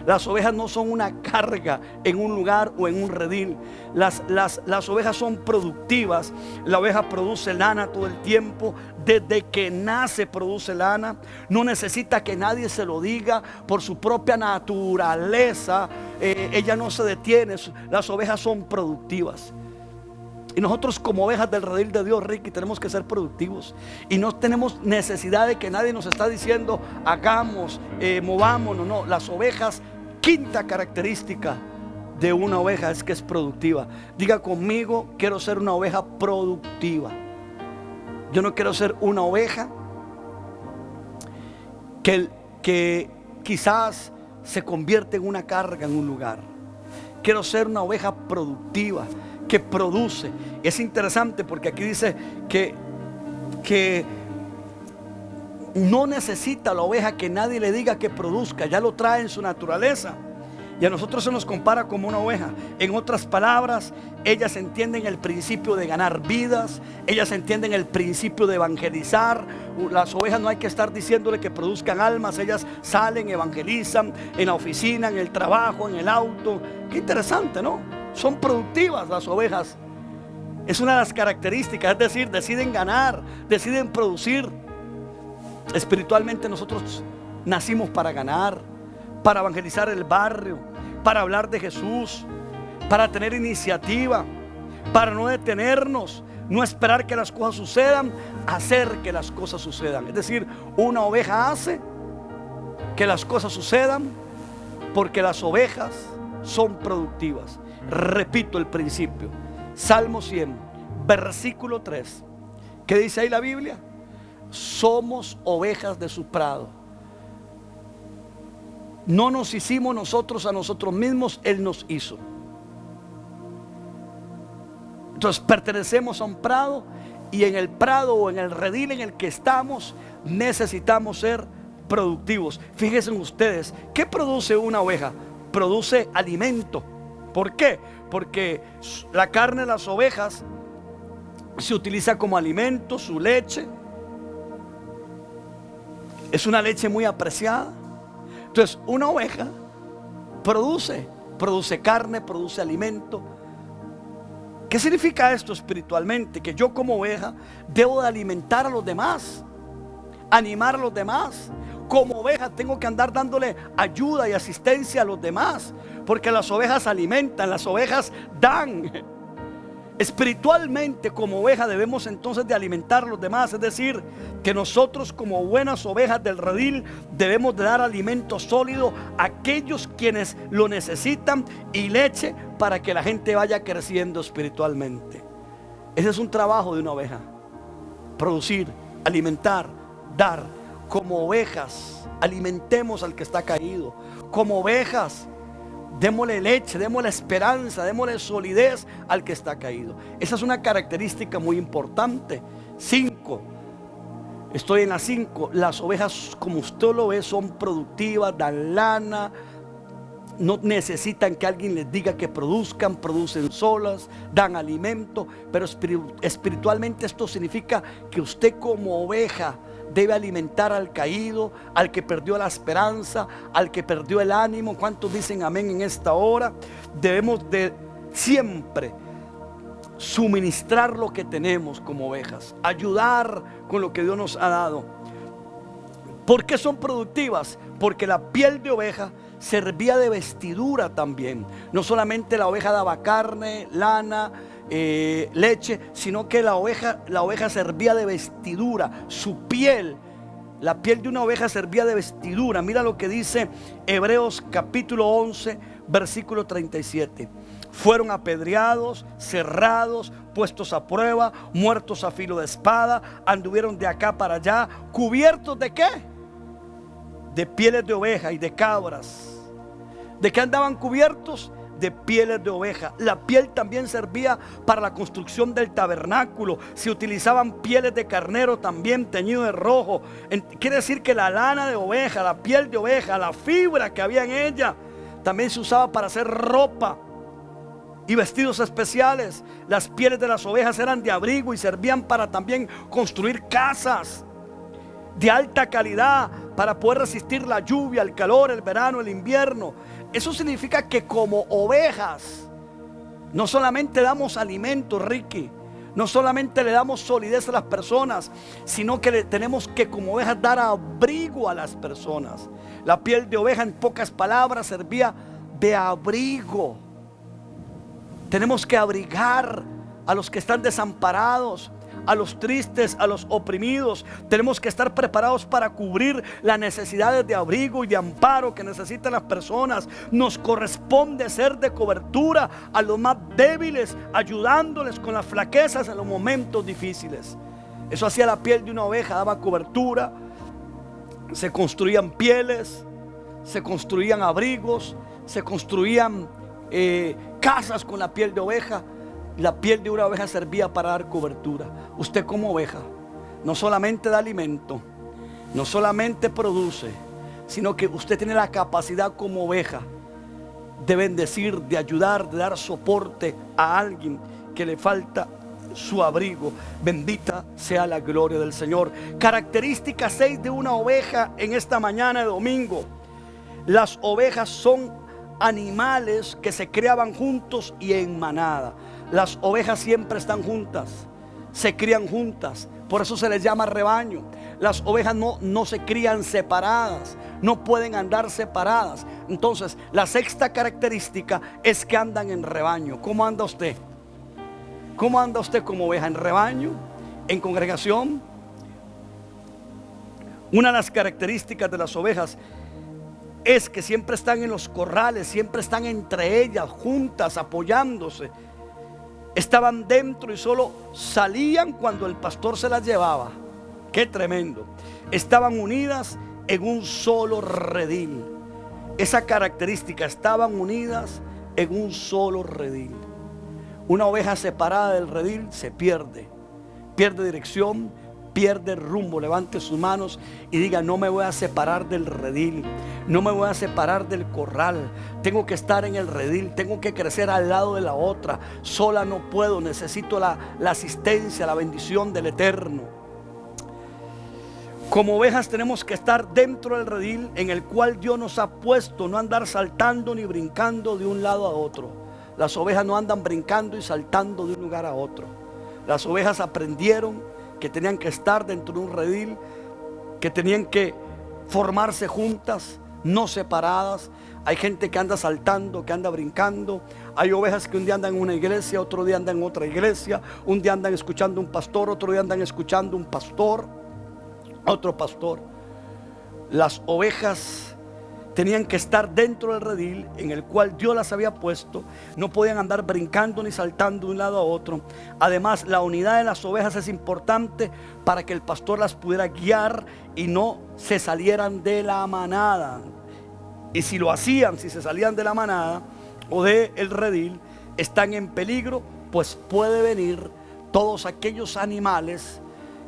Las ovejas no son una carga en un lugar o en un redil. Las ovejas son productivas. La oveja produce lana todo el tiempo. Desde que nace produce lana. No necesita que nadie se lo diga. Por su propia naturaleza, ella no se detiene. Las ovejas son productivas. Y nosotros como ovejas del redil de Dios, Ricky, tenemos que ser productivos. Y no tenemos necesidad de que nadie nos está diciendo hagamos, movámonos. No, las ovejas, quinta característica de una oveja es que es productiva. Diga conmigo: quiero ser una oveja productiva. Yo no quiero ser una oveja que quizás se convierte en una carga en un lugar. Quiero ser una oveja productiva, que produce. Es interesante porque aquí dice que no necesita la oveja que nadie le diga que produzca, ya lo trae en su naturaleza. Y a nosotros se nos compara como una oveja. En otras palabras, ellas entienden el principio de ganar vidas. Ellas entienden el principio de evangelizar. Las ovejas no hay que estar diciéndole que produzcan almas. Ellas salen, evangelizan en la oficina, en el trabajo, en el auto. Qué interesante, ¿no? Son productivas las ovejas. Es una de las características, es decir, deciden ganar, deciden producir. Espiritualmente nosotros nacimos para ganar, para evangelizar el barrio, para hablar de Jesús, para tener iniciativa, para no detenernos, no esperar que las cosas sucedan, hacer que las cosas sucedan. Es decir, una oveja hace que las cosas sucedan porque las ovejas son productivas. Repito el principio. Salmo 100, versículo 3. ¿Qué dice ahí la Biblia? Somos ovejas de su prado. No nos hicimos nosotros a nosotros mismos, Él nos hizo. Entonces pertenecemos a un prado, y en el prado o en el redil en el que estamos necesitamos ser productivos. Fíjense ustedes, ¿qué produce una oveja? Produce alimento. ¿Por qué? Porque la carne de las ovejas se utiliza como alimento, su leche es una leche muy apreciada. Entonces una oveja produce carne, produce alimento. ¿Qué significa esto espiritualmente? Que yo como oveja debo de alimentar a los demás, animar a los demás. Como oveja tengo que andar dándole ayuda y asistencia a los demás, porque las ovejas alimentan, las ovejas dan. Espiritualmente como oveja debemos entonces de alimentar a los demás. Es decir, que nosotros como buenas ovejas del redil debemos de dar alimento sólido a aquellos quienes lo necesitan, y leche para que la gente vaya creciendo espiritualmente. Ese es un trabajo de una oveja: producir, alimentar, dar. Como ovejas alimentemos al que está caído. Como ovejas démosle leche, démosle esperanza, démosle solidez al que está caído. Esa es una característica muy importante. 5. Estoy en la 5. Las ovejas, como usted lo ve, son productivas, dan lana, no necesitan que alguien les diga que produzcan, producen solas, dan alimento. Pero espiritualmente esto significa que usted como oveja debe alimentar al caído, al que perdió la esperanza, al que perdió el ánimo. ¿Cuántos dicen amén en esta hora? Debemos de siempre suministrar lo que tenemos como ovejas, ayudar con lo que Dios nos ha dado. ¿Por qué son productivas? Porque la piel de oveja servía de vestidura también. No solamente la oveja daba carne, lana, leche, sino que la oveja servía de vestidura. Su piel, la piel de una oveja servía de vestidura. Mira lo que dice Hebreos capítulo 11 versículo 37. Fueron apedreados, cerrados, puestos a prueba, muertos a filo de espada, anduvieron de acá para allá, cubiertos ¿de qué? De pieles de oveja y de cabras. ¿De qué andaban cubiertos? de pieles de oveja. La piel también servía para la construcción del tabernáculo. Se utilizaban pieles de carnero también teñido de rojo. Quiere decir que la lana de oveja, la piel de oveja, la fibra que había en ella, también se usaba para hacer ropa y vestidos especiales. Las pieles de las ovejas eran de abrigo y servían para también construir casas de alta calidad, para poder resistir la lluvia, el calor, el verano, el invierno. Eso significa que como ovejas no solamente damos alimento, Ricky, no solamente le damos solidez a las personas, sino que le tenemos que como ovejas dar abrigo a las personas. La piel de oveja, en pocas palabras, servía de abrigo. Tenemos que abrigar a los que están desamparados, a los tristes, a los oprimidos. Tenemos que estar preparados para cubrir las necesidades de abrigo y de amparo que necesitan las personas. Nos corresponde ser de cobertura a los más débiles, ayudándoles con las flaquezas en los momentos difíciles. Eso hacía la piel de una oveja, daba cobertura. Se construían pieles, se construían abrigos, se construían casas con la piel de oveja. La piel de una oveja servía para dar cobertura. Usted como oveja no solamente da alimento, no solamente produce, sino que usted tiene la capacidad como oveja de bendecir, de ayudar, de dar soporte a alguien que le falta su abrigo. Bendita sea la gloria del Señor. Característica 6 de una oveja en esta mañana de domingo. Las ovejas son animales que se criaban juntos y en manada. Las ovejas siempre están juntas, se crían juntas, por eso se les llama rebaño. Las ovejas no se crían separadas, no pueden andar separadas. Entonces, la sexta característica es que andan en rebaño. ¿Cómo anda usted? ¿Cómo anda usted como oveja? ¿En rebaño? ¿En congregación? Una de las características de las ovejas es que siempre están en los corrales, siempre están entre ellas, juntas, apoyándose. Estaban dentro y solo salían cuando el pastor se las llevaba. ¡Qué tremendo! Estaban unidas en un solo redil. Esa característica, estaban unidas en un solo redil. Una oveja separada del redil se pierde dirección, pierde rumbo. Levante sus manos y diga: no me voy a separar del redil, no me voy a separar del corral. Tengo que estar en el redil, tengo que crecer al lado de la otra. Sola no puedo, necesito la asistencia, la bendición del Eterno. Como ovejas tenemos que estar dentro del redil en el cual Dios nos ha puesto, no andar saltando ni brincando de un lado a otro. Las ovejas no andan brincando y saltando de un lugar a otro. Las ovejas aprendieron que tenían que estar dentro de un redil, que tenían que formarse juntas, no separadas. Hay gente que anda saltando, que anda brincando. Hay ovejas que un día andan en una iglesia, otro día andan en otra iglesia. Un día andan escuchando un pastor, otro día andan escuchando un pastor, otro pastor. Las ovejas tenían que estar dentro del redil en el cual Dios las había puesto. No podían andar brincando ni saltando de un lado a otro. Además, la unidad de las ovejas es importante para que el pastor las pudiera guiar y no se salieran de la manada. Y si lo hacían, si se salían de la manada o del redil, están en peligro, pues puede venir todos aquellos animales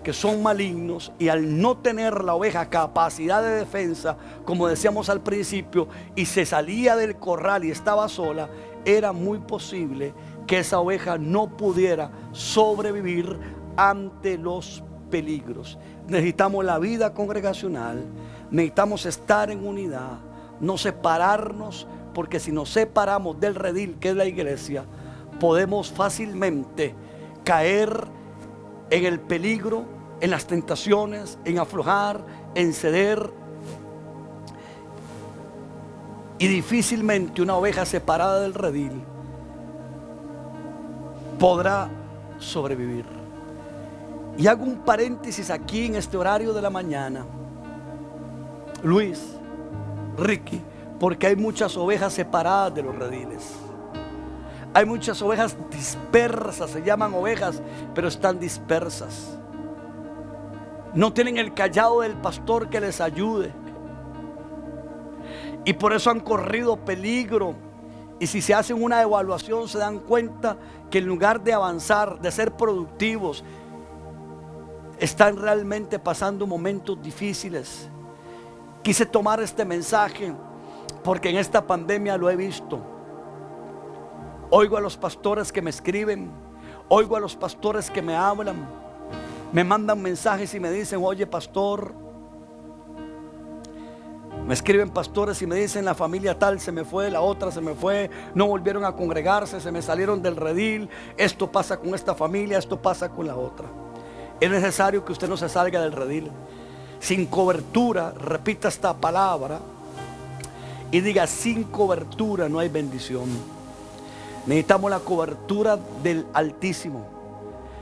que son malignos, y al no tener la oveja capacidad de defensa, como decíamos al principio, y se salía del corral y estaba sola, era muy posible que esa oveja no pudiera sobrevivir ante los peligros. Necesitamos la vida congregacional, necesitamos estar en unidad, no separarnos, porque si nos separamos del redil que es la iglesia, podemos fácilmente caer en el peligro, en las tentaciones, en aflojar, en ceder. Y difícilmente una oveja separada del redil podrá sobrevivir. Y hago un paréntesis aquí en este horario de la mañana, Luis, Ricky, porque hay muchas ovejas separadas de los rediles. Hay muchas ovejas dispersas, se llaman ovejas, pero están dispersas. No tienen el cayado del pastor que les ayude. Y por eso han corrido peligro Y si se hacen una evaluación, se dan cuenta que en lugar de avanzar, de ser productivos, están realmente pasando momentos difíciles. Quise tomar este mensaje porque en esta pandemia lo he visto. Oigo a los pastores que me escriben, oigo a los pastores que me hablan, me mandan mensajes y me dicen: oye, pastor. Me escriben pastores y me dicen: la familia tal se me fue, la otra se me fue, no volvieron a congregarse, se me salieron del redil, esto pasa con esta familia, esto pasa con la otra. Es necesario que usted no se salga del redil. Sin cobertura, repita esta palabra y diga: sin cobertura no hay bendición. Necesitamos la cobertura del Altísimo.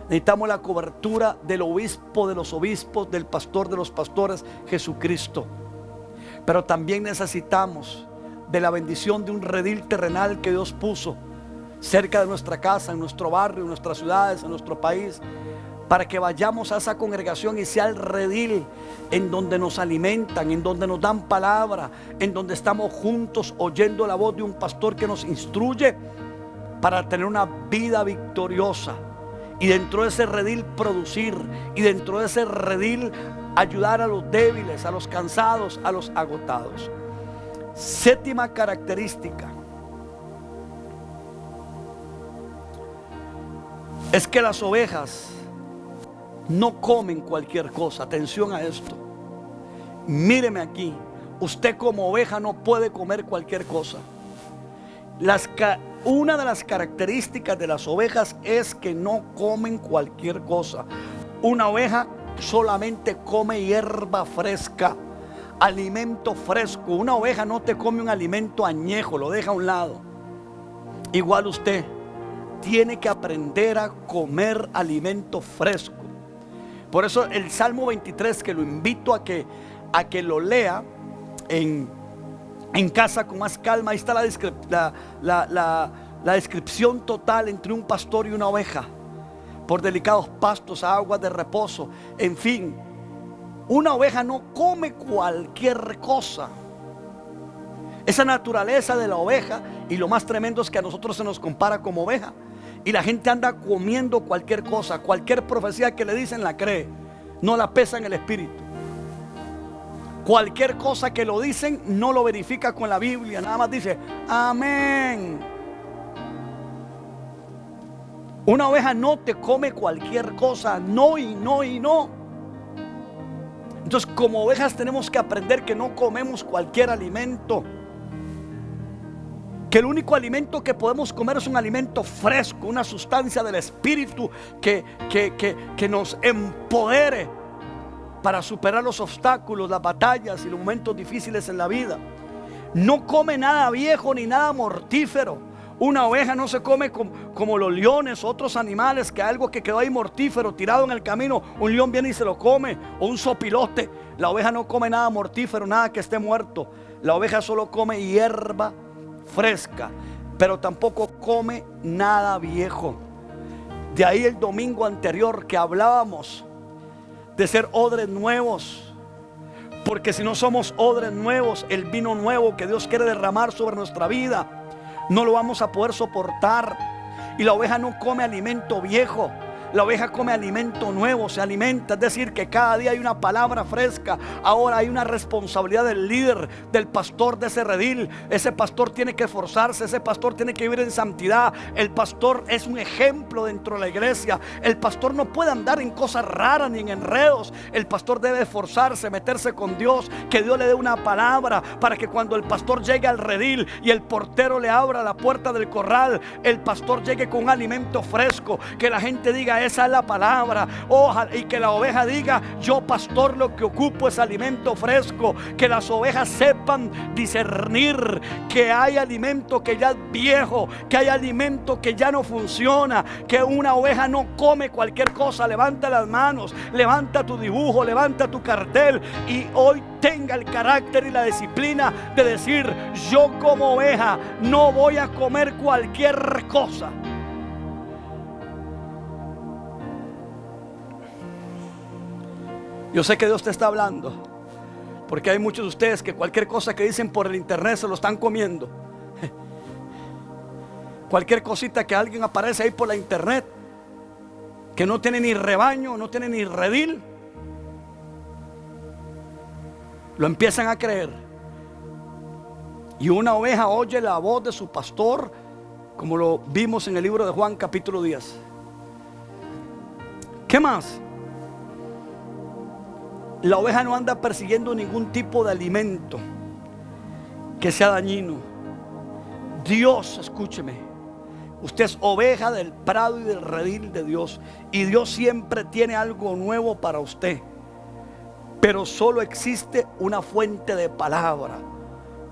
Necesitamos la cobertura del obispo de los obispos, del pastor de los pastores, Jesucristo. Pero también necesitamos de la bendición de un redil terrenal que Dios puso cerca de nuestra casa, en nuestro barrio, en nuestras ciudades, en nuestro país, para que vayamos a esa congregación y sea el redil en donde nos alimentan, en donde nos dan palabra, en donde estamos juntos oyendo la voz de un pastor que nos instruye para tener una vida victoriosa. Y dentro de ese redil producir, y dentro de ese redil ayudar a los débiles, a los cansados, a los agotados. Séptima característica es que las ovejas no comen cualquier cosa. Atención a esto. Míreme aquí. Usted como oveja no puede comer cualquier cosa. Una de las características de las ovejas es que no comen cualquier cosa. Una oveja solamente come hierba fresca, alimento fresco. Una oveja no te come un alimento añejo, lo deja a un lado. Igual usted tiene que aprender a comer alimento fresco. Por eso el Salmo 23, que lo invito a que lo lea en casa con más calma. Ahí está la descripción total entre un pastor y una oveja. Por delicados pastos, a aguas de reposo. En fin, una oveja no come cualquier cosa. Esa naturaleza de la oveja. Y lo más tremendo es que a nosotros se nos compara como oveja. Y la gente anda comiendo cualquier cosa. Cualquier profecía que le dicen la cree. No la pesa en el espíritu. Cualquier cosa que lo dicen no lo verifica con la Biblia. Nada más dice amén. Una oveja no te come cualquier cosa. No y no y no. Entonces, como ovejas tenemos que aprender que no comemos cualquier alimento. Que el único alimento que podemos comer es un alimento fresco, una sustancia del espíritu que nos empodere para superar los obstáculos, las batallas y los momentos difíciles en la vida. No come nada viejo ni nada mortífero. Una oveja no se come como los leones, otros animales, que algo que quedó ahí mortífero, tirado en el camino, un león viene y se lo come, o un sopilote. La oveja no come nada mortífero, nada que esté muerto. La oveja solo come hierba fresca, pero tampoco come nada viejo. De ahí el domingo anterior que hablábamos de ser odres nuevos, porque si no somos odres nuevos, el vino nuevo que Dios quiere derramar sobre nuestra vida no lo vamos a poder soportar. Y la oveja no come alimento viejo. La oveja come alimento nuevo, se alimenta, es decir, que cada día hay una palabra fresca. Ahora hay una responsabilidad del líder, del pastor de ese redil. Ese pastor tiene que esforzarse, ese pastor tiene que vivir en santidad. El pastor es un ejemplo dentro de la iglesia. El pastor no puede andar en cosas raras ni en enredos. El pastor debe esforzarse, meterse con Dios, que Dios le dé una palabra para que cuando el pastor llegue al redil y el portero le abra la puerta del corral, el pastor llegue con un alimento fresco, que la gente diga: esa es la palabra. Ojalá, y que la oveja diga: yo, pastor, lo que ocupo es alimento fresco. Que las ovejas sepan discernir que hay alimento que ya es viejo, que hay alimento que ya no funciona, que una oveja no come cualquier cosa. Levanta las manos, levanta tu dibujo, levanta tu cartel y hoy tenga el carácter y la disciplina de decir: yo como oveja no voy a comer cualquier cosa. Yo sé que Dios te está hablando, porque hay muchos de ustedes que cualquier cosa que dicen por el internet se lo están comiendo. Cualquier cosita que alguien aparece ahí por la internet, que no tiene ni rebaño, no tiene ni redil, lo empiezan a creer. Y una oveja oye la voz de su pastor, como lo vimos en el libro de Juan capítulo 10. ¿Qué más? La oveja no anda persiguiendo ningún tipo de alimento que sea dañino. Dios, escúcheme, usted es oveja del prado y del redil de Dios, y Dios siempre tiene algo nuevo para usted. Pero solo existe una fuente de palabra,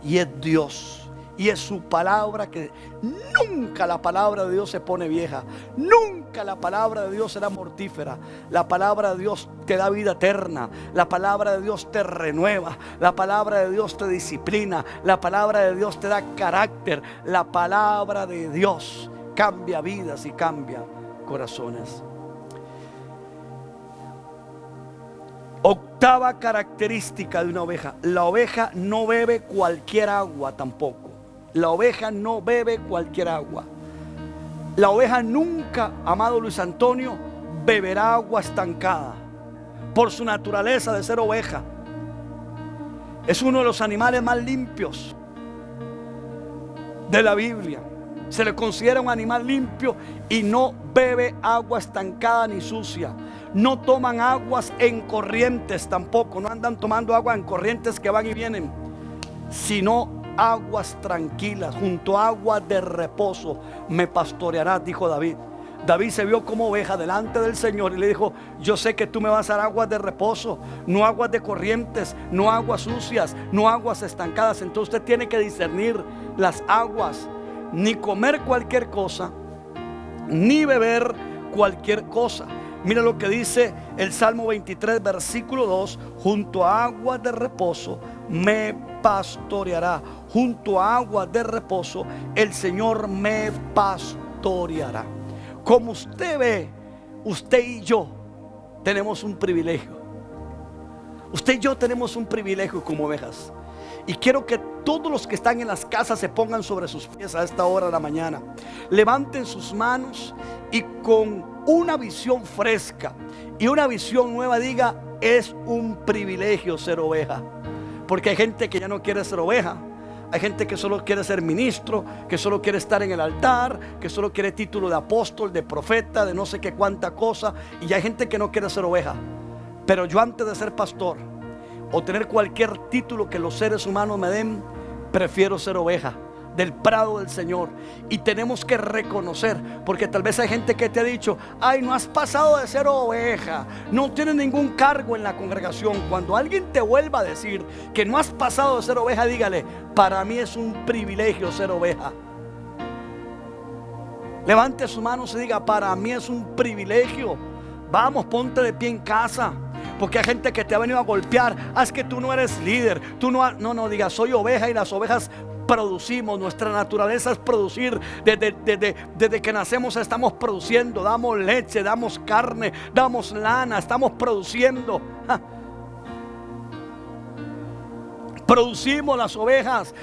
y es Dios. Y es su palabra, que nunca la palabra de Dios se pone vieja. Nunca la palabra de Dios será mortífera. La palabra de Dios te da vida eterna. La palabra de Dios te renueva. La palabra de Dios te disciplina. La palabra de Dios te da carácter. La palabra de Dios cambia vidas y cambia corazones. Octava característica de una oveja: la oveja no bebe cualquier agua tampoco. La oveja no bebe cualquier agua. La oveja nunca, amado Luis Antonio, beberá agua estancada. Por su naturaleza de ser oveja, es uno de los animales más limpios de la Biblia. Se le considera un animal limpio y no bebe agua estancada ni sucia. No toman aguas en corrientes tampoco. No andan tomando agua en corrientes que van y vienen, sino aguas tranquilas. Junto a aguas de reposo me pastorearás, dijo David. David se vio como oveja delante del Señor y le dijo: yo sé que tú me vas a dar aguas de reposo, no aguas de corrientes, no aguas sucias, no aguas estancadas. Entonces usted tiene que discernir las aguas. Ni comer cualquier cosa, ni beber cualquier cosa. Mira lo que dice el Salmo 23 versículo 2: junto a aguas de reposo me pastoreará. Junto a aguas de reposo el Señor me pastoreará. Como usted ve, usted y yo tenemos un privilegio. Usted y yo tenemos un privilegio como ovejas. Y quiero que todos los que están en las casas se pongan sobre sus pies a esta hora de la mañana. Levanten sus manos y con una visión fresca y una visión nueva diga: es un privilegio ser oveja. Porque hay gente que ya no quiere ser oveja. Hay gente que solo quiere ser ministro, que solo quiere estar en el altar, que solo quiere título de apóstol, de profeta, de no sé qué cuánta cosa. Y hay gente que no quiere ser oveja. Pero yo, antes de ser pastor o tener cualquier título que los seres humanos me den, prefiero ser oveja del prado del Señor. Y tenemos que reconocer, porque tal vez hay gente que te ha dicho: ay, no has pasado de ser oveja, no tienes ningún cargo en la congregación. Cuando alguien te vuelva a decir que no has pasado de ser oveja, dígale: para mí es un privilegio ser oveja. Levante sus manos y diga: para mí es un privilegio. Vamos, ponte de pie en casa. Porque hay gente que te ha venido a golpear: es que tú no eres líder, tú no, diga: soy oveja, y las ovejas producimos. Nuestra naturaleza es producir. Desde que nacemos estamos produciendo. Damos leche, damos carne, damos lana, estamos produciendo. Producimos las ovejas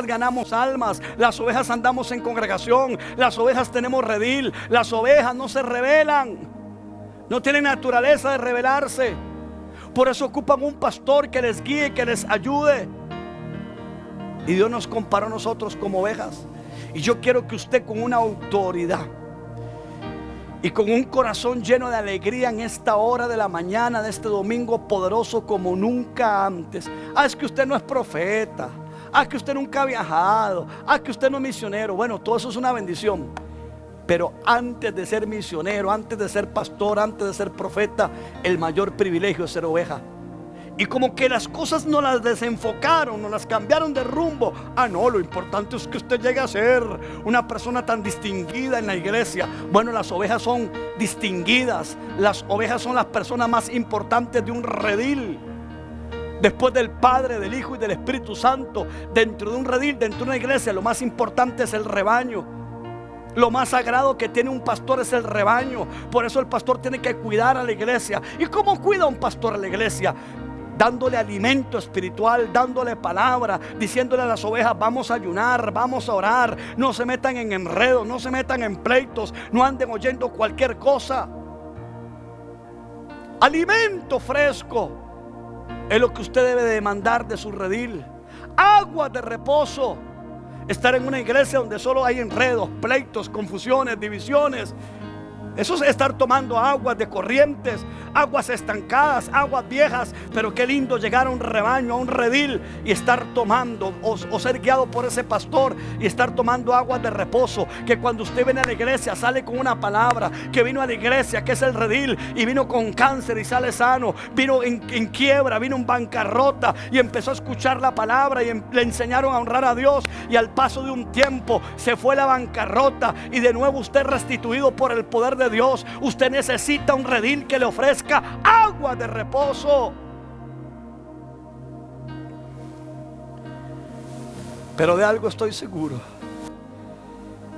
ganamos almas, las ovejas andamos en congregación, las ovejas tenemos redil, las ovejas no se rebelan, no tienen naturaleza de rebelarse. Por eso ocupan un pastor que les guíe, que les ayude. Y Dios nos comparó a nosotros como ovejas. Y yo quiero que usted, con una autoridad y con un corazón lleno de alegría, en esta hora de la mañana de este domingo poderoso como nunca antes. Es que usted no es profeta, que usted nunca ha viajado, que usted no es misionero. Bueno, todo eso es una bendición. Pero antes de ser misionero, antes de ser pastor, antes de ser profeta, el mayor privilegio es ser oveja. Y como que las cosas no las desenfocaron, no las cambiaron de rumbo. No, lo importante es que usted llegue a ser una persona tan distinguida en la iglesia. Bueno, las ovejas son distinguidas. Las ovejas son las personas más importantes de un redil. Después del Padre, del Hijo y del Espíritu Santo, dentro de un redil, dentro de una iglesia, lo más importante es el rebaño. Lo más sagrado que tiene un pastor es el rebaño. Por eso el pastor tiene que cuidar a la iglesia. ¿Y cómo cuida un pastor a la iglesia? dándole alimento espiritual, dándole palabra, diciéndole a las ovejas: vamos a ayunar, vamos a orar, no se metan en enredos, no se metan en pleitos, no anden oyendo cualquier cosa. Alimento fresco es lo que usted debe demandar de su redil. Agua de reposo. Estar en una iglesia donde solo hay enredos, pleitos, confusiones, divisiones, eso es estar tomando aguas de corrientes, aguas estancadas, aguas viejas. Pero qué lindo llegar a un rebaño, a un redil, y estar tomando o ser guiado por ese pastor y estar tomando aguas de reposo. Que cuando usted viene a la iglesia sale con una palabra. Que vino a la iglesia, que es el redil, y vino con cáncer y sale sano. Vino en quiebra, vino en bancarrota y empezó a escuchar la palabra y le enseñaron a honrar a Dios. Y al paso de un tiempo se fue la bancarrota y de nuevo usted restituido por el poder de Dios. Usted necesita un redil que le ofrezca agua de reposo. Pero de algo estoy seguro: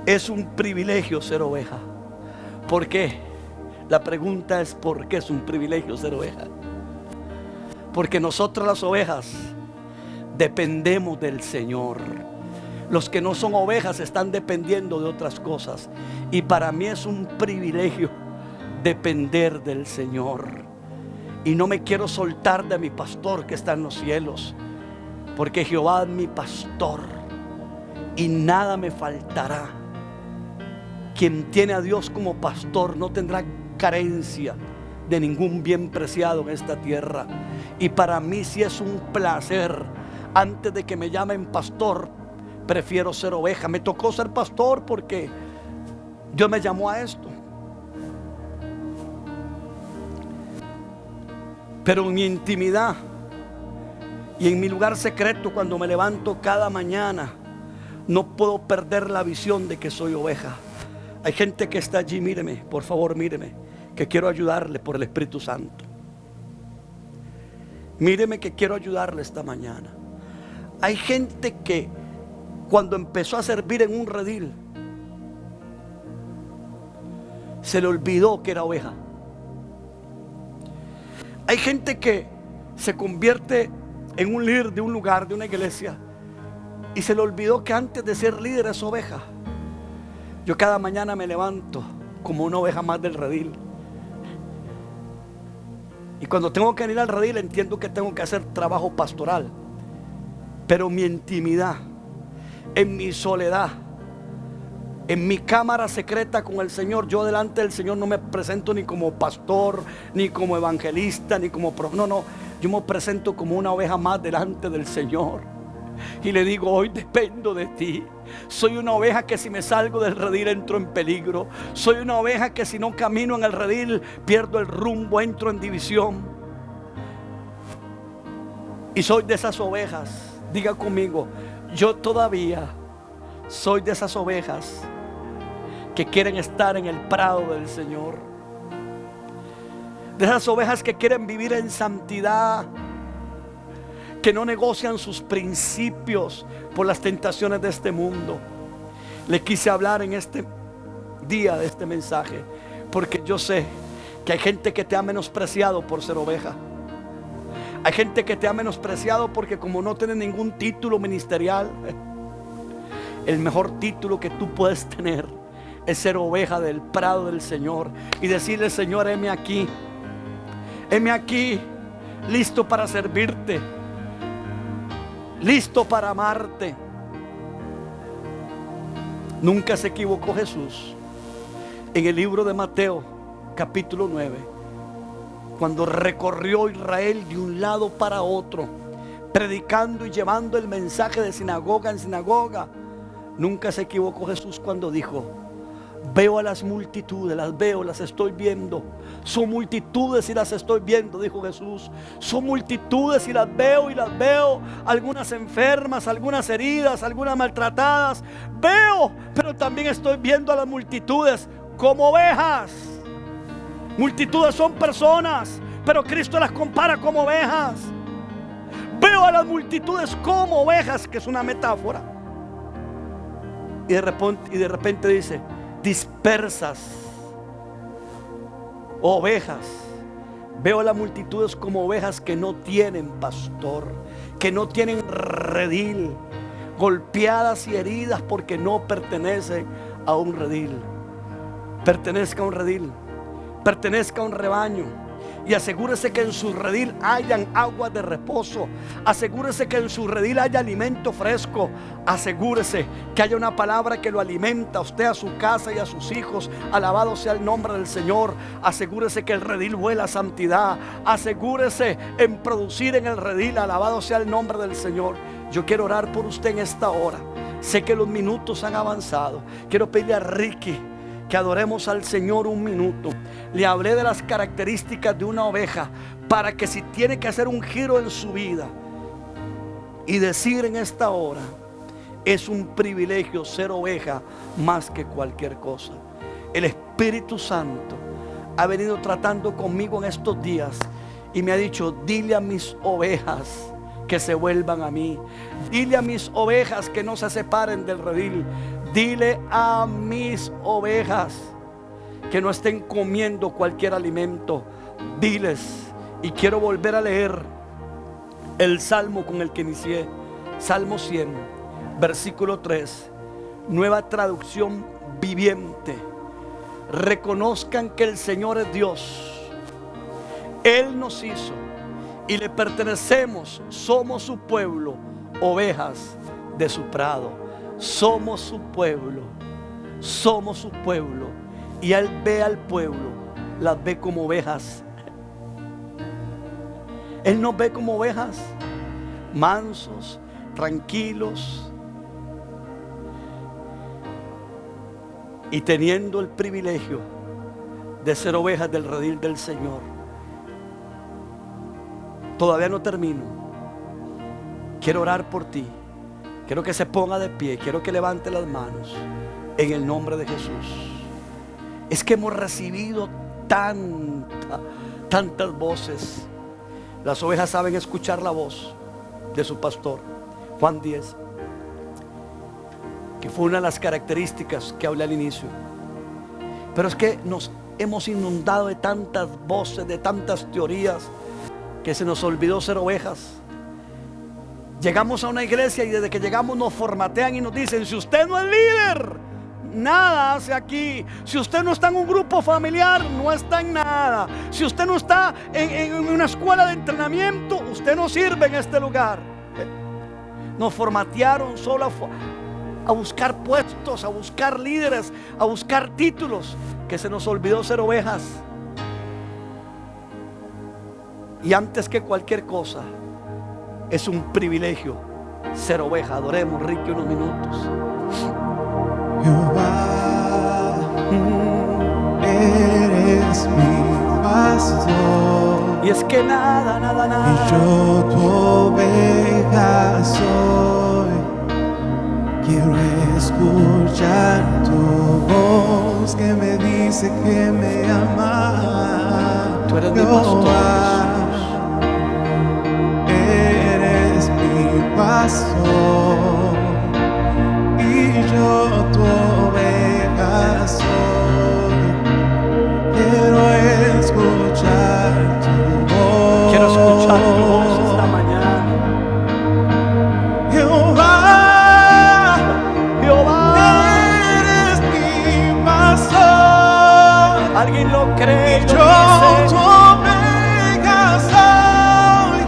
es un privilegio ser oveja. ¿Por qué? La pregunta es: ¿por qué es un privilegio ser oveja? Porque nosotros, las ovejas, dependemos del Señor. Los que no son ovejas están dependiendo de otras cosas. Y para mí es un privilegio depender del Señor. Y no me quiero soltar de mi pastor que está en los cielos, porque Jehová es mi pastor y nada me faltará. Quien tiene a Dios como pastor no tendrá carencia de ningún bien preciado en esta tierra. Y para mí sí es un placer. Antes de que me llamen pastor, prefiero ser oveja. Me tocó ser pastor porque Dios me llamó a esto. Pero en mi intimidad y en mi lugar secreto, cuando me levanto cada mañana, no puedo perder la visión de que soy oveja. Hay gente que está allí, míreme, por favor, míreme, que quiero ayudarle por el Espíritu Santo. Míreme que quiero ayudarle esta mañana. Hay gente que cuando empezó a servir en un redil, se le olvidó que era oveja. Hay gente que se convierte en un líder de un lugar, de una iglesia, y se le olvidó que antes de ser líder es oveja. Yo cada mañana me levanto como una oveja más del redil. Y cuando tengo que ir al redil, entiendo que tengo que hacer trabajo pastoral. Pero mi intimidad, en mi soledad, en mi cámara secreta con el Señor, yo delante del Señor no me presento ni como pastor, ni como evangelista, ni como no, yo me presento como una oveja más delante del Señor. Y le digo: hoy dependo de ti. Soy una oveja que si me salgo del redil entro en peligro. Soy una oveja que si no camino en el redil pierdo el rumbo, entro en división. Y soy de esas ovejas. Diga conmigo: yo todavía soy de esas ovejas que quieren estar en el prado del Señor. De esas ovejas que quieren vivir en santidad, que no negocian sus principios por las tentaciones de este mundo. Le quise hablar en este día de este mensaje porque yo sé que hay gente que te ha menospreciado por ser oveja. Hay gente que te ha menospreciado porque como no tienes ningún título ministerial, el mejor título que tú puedes tener es ser oveja del prado del Señor y decirle: Señor, heme aquí, listo para servirte, listo para amarte. Nunca se equivocó Jesús. En el libro de Mateo, capítulo 9, cuando recorrió Israel de un lado para otro, predicando y llevando el mensaje de sinagoga en sinagoga, nunca se equivocó Jesús cuando dijo: veo a las multitudes, las veo, las estoy viendo. Son multitudes y las estoy viendo, dijo Jesús. Son multitudes y las veo algunas enfermas, algunas heridas, algunas maltratadas. Veo, pero también estoy viendo a las multitudes como ovejas. Multitudes son personas, pero Cristo las compara como ovejas. Veo a las multitudes como ovejas, que es una metáfora. Y de repente dice: dispersas, ovejas, Veo las multitudes como ovejas que no tienen pastor, que no tienen redil, golpeadas y heridas porque no pertenecen a un redil. Pertenezca a un redil, pertenezca a un rebaño, y asegúrese que en su redil hayan aguas de reposo. Asegúrese que en su redil haya alimento fresco. Asegúrese que haya una palabra que lo alimenta a usted, a su casa y a sus hijos. Alabado sea el nombre del Señor. Asegúrese que el redil huela a santidad. Asegúrese en producir en el redil. Alabado sea el nombre del Señor. Yo quiero orar por usted en esta hora. Sé que los minutos han avanzado. Quiero pedirle a Ricky que adoremos al Señor un minuto. Le hablé de las características de una oveja, para que si tiene que hacer un giro en su vida y decir en esta hora: es un privilegio ser oveja más que cualquier cosa. El Espíritu Santo ha venido tratando conmigo en estos días y me ha dicho: dile a mis ovejas que se vuelvan a mí. Dile a mis ovejas que no se separen del redil. Dile a mis ovejas que no estén comiendo cualquier alimento. Diles. Y quiero volver a leer el salmo con el que inicié. Salmo 100, versículo 3, nueva traducción viviente. Reconozcan que el Señor es Dios. Él nos hizo y le pertenecemos. Somos su pueblo, ovejas de su prado. Somos su pueblo, somos su pueblo. Y Él ve al pueblo, las ve como ovejas. Él nos ve como ovejas, mansos, tranquilos, y teniendo el privilegio de ser ovejas del redil del Señor. Todavía no termino. Quiero orar por ti. Quiero que se ponga de pie. Quiero que levante las manos en el nombre de Jesús. Es que hemos recibido tantas voces. Las ovejas saben escuchar la voz de su pastor. Juan 10, que fue una de las características que hablé al inicio. Pero es que nos hemos inundado de tantas voces, de tantas teorías, que se nos olvidó ser ovejas. Llegamos a una iglesia y desde que llegamos nos formatean y nos dicen: si usted no es líder, nada hace aquí. Si usted no está en un grupo familiar, no está en nada. Si usted no está en una escuela de entrenamiento, usted no sirve en este lugar. Nos formatearon solo a buscar puestos, a buscar líderes, a buscar títulos, que se nos olvidó ser ovejas. Y antes que cualquier cosa, es un privilegio ser oveja. Adoremos, Ricky, unos minutos. Jehová, eres mi pastor, y es que nada y yo tu oveja soy. Quiero escuchar tu voz que me dice que me ama. Tú eres mi pastor, pastor, y yo tu oveja soy. Quiero escuchar tu voz. quiero escuchar tu voz esta mañana. Jehová, Jehová, eres mi pastor. alguien lo cree, Y lo yo dice. tu oveja soy.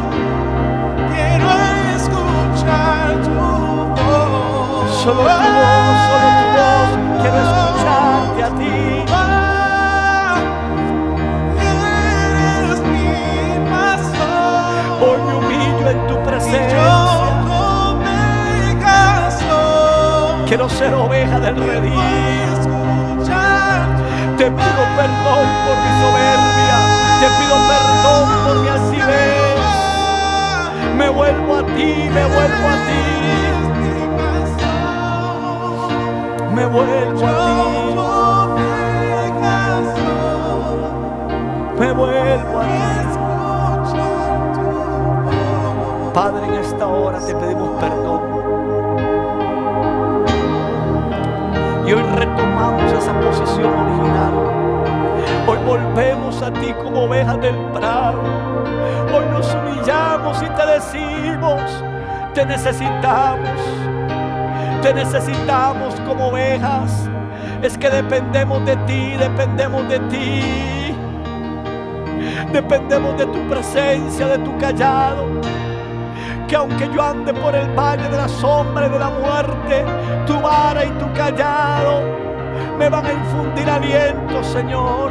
Quiero escuchar tu voz. Solo tu voz, quiero escucharte a ti. Eres mi pastor. Hoy me humillo en tu Y presencia. yo tu oveja soy. Quiero ser oveja del Quiero redil. escuchar tu Te pido perdón por mi soberbia. Te pido perdón por mi altivez. Me vuelvo a ti, me vuelvo a ti. Me vuelvo a ti. Me vuelvo a ti. Padre, en esta hora te pedimos perdón. Y hoy retomamos esa posición original. Hoy volvemos a ti como ovejas del prado. Hoy nos humillamos y te decimos: te necesitamos. Te necesitamos como ovejas. Es que dependemos de ti, dependemos de ti. Dependemos de tu presencia, de tu callado. Que aunque yo ande por el valle de la sombra y de la muerte, tu vara y tu callado me van a infundir aliento, Señor.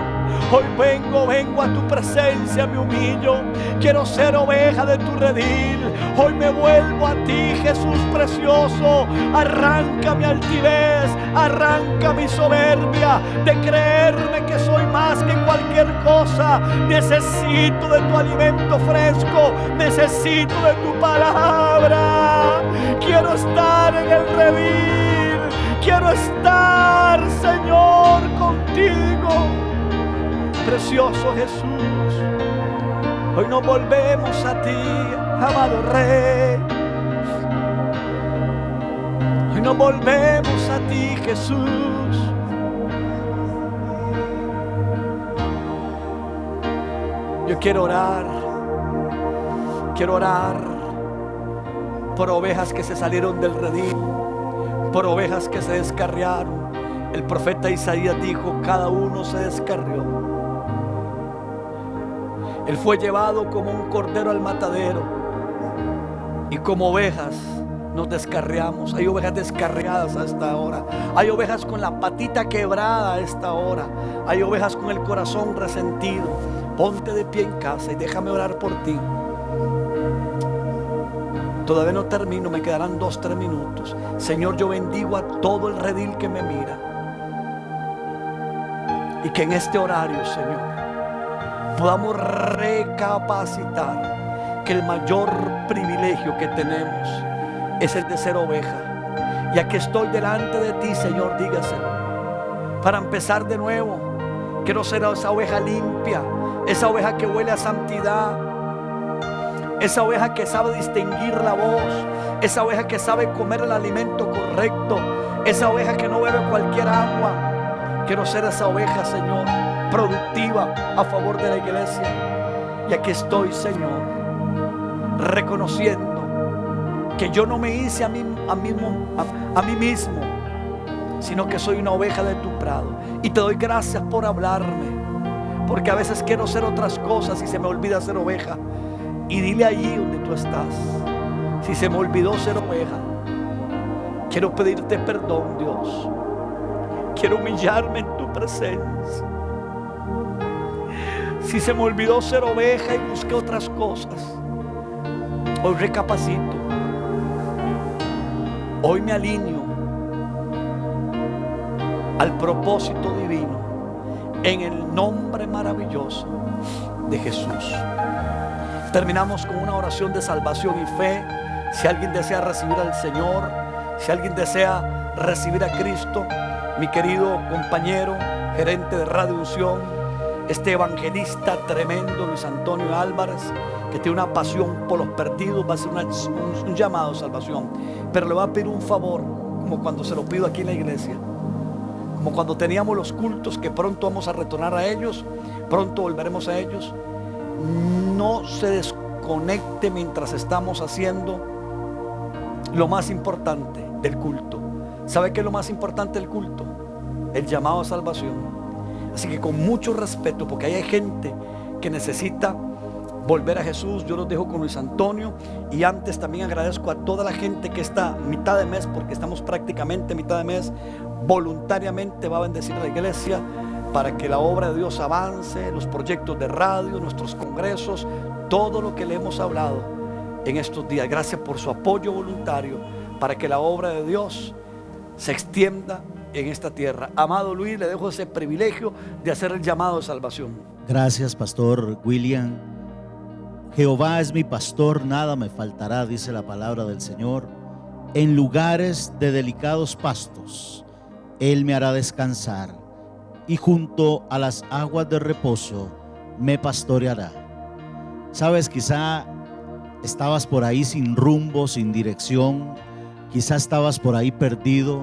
Hoy vengo a tu presencia, me humillo. Quiero ser oveja de tu redil. Hoy me vuelvo a ti, Jesús precioso. Arranca mi altivez, arranca mi soberbia de creerme que soy más que cualquier cosa. Necesito de tu alimento fresco, necesito de tu palabra. Quiero estar en el redil, quiero estar, Señor, contigo. Precioso Jesús, hoy nos volvemos a ti, amado Rey. Hoy nos volvemos a ti, Jesús. Yo quiero orar por ovejas que se salieron del redil, por ovejas que se descarriaron. El profeta Isaías dijo: cada uno se descarrió. Él fue llevado como un cordero al matadero, y como ovejas nos descarriamos. Hay ovejas descarriadas a esta hora. Hay ovejas con la patita quebrada a esta hora. Hay ovejas con el corazón resentido. Ponte de pie en casa y déjame orar por ti. Todavía no termino, me quedarán 2-3 minutos. Señor, yo bendigo a todo el redil que me mira, y que en este horario, Señor, podamos recapacitar que el mayor privilegio que tenemos es el de ser oveja. Y aquí estoy delante de ti, Señor, dígaselo. Para empezar de nuevo, quiero ser esa oveja limpia, esa oveja que huele a santidad, esa oveja que sabe distinguir la voz, esa oveja que sabe comer el alimento correcto, esa oveja que no bebe cualquier agua. Quiero ser esa oveja, Señor, productiva a favor de la iglesia. Y aquí estoy, Señor, reconociendo que yo no me hice a mí mismo, sino que soy una oveja de tu prado. Y te doy gracias por hablarme, porque a veces quiero ser otras cosas y se me olvida ser oveja. Y dile allí donde tú estás: si se me olvidó ser oveja, quiero pedirte perdón, Dios. Quiero humillarme en tu presencia. Si se me olvidó ser oveja y busqué otras cosas, hoy recapacito. Hoy me alineo al propósito divino, en el nombre maravilloso de Jesús. Terminamos con una oración de salvación y fe. Si alguien desea recibir al Señor, si alguien desea recibir a Cristo, mi querido compañero, gerente de Radio Unción, este evangelista tremendo, Luis Antonio Álvarez, que tiene una pasión por los perdidos, va a hacer un llamado a salvación. Pero le va a pedir un favor, como cuando se lo pido aquí en la iglesia, como cuando teníamos los cultos, que pronto vamos a retornar a ellos, pronto volveremos a ellos. No se desconecte mientras estamos haciendo lo más importante del culto. ¿Sabe qué es lo más importante del culto? El llamado a salvación. Así que con mucho respeto, porque hay gente que necesita volver a Jesús, yo los dejo con Luis Antonio. Y antes también agradezco a toda la gente que está mitad de mes, porque estamos prácticamente mitad de mes, voluntariamente va a bendecir a la iglesia para que la obra de Dios avance, los proyectos de radio, nuestros congresos, todo lo que le hemos hablado en estos días. Gracias por su apoyo voluntario para que la obra de Dios se extienda en esta tierra. Amado Luis, le dejo ese privilegio de hacer el llamado de salvación. Gracias, Pastor William. Jehová es mi pastor, nada me faltará, dice la palabra del Señor. En lugares de delicados pastos Él me hará descansar, y junto a las aguas de reposo me pastoreará. Sabes, quizá estabas por ahí sin rumbo, sin dirección. Quizá estabas por ahí perdido,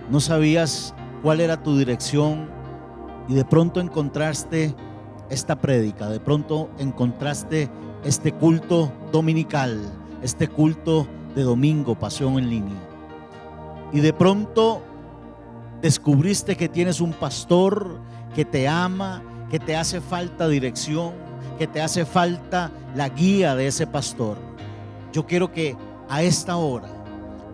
no sabías cuál era tu dirección, y de pronto encontraste esta prédica, de pronto encontraste este culto dominical, este culto de domingo, Pasión en Línea, y de pronto descubriste que tienes un pastor que te ama, que te hace falta dirección, que te hace falta la guía de ese pastor. Yo quiero que a esta hora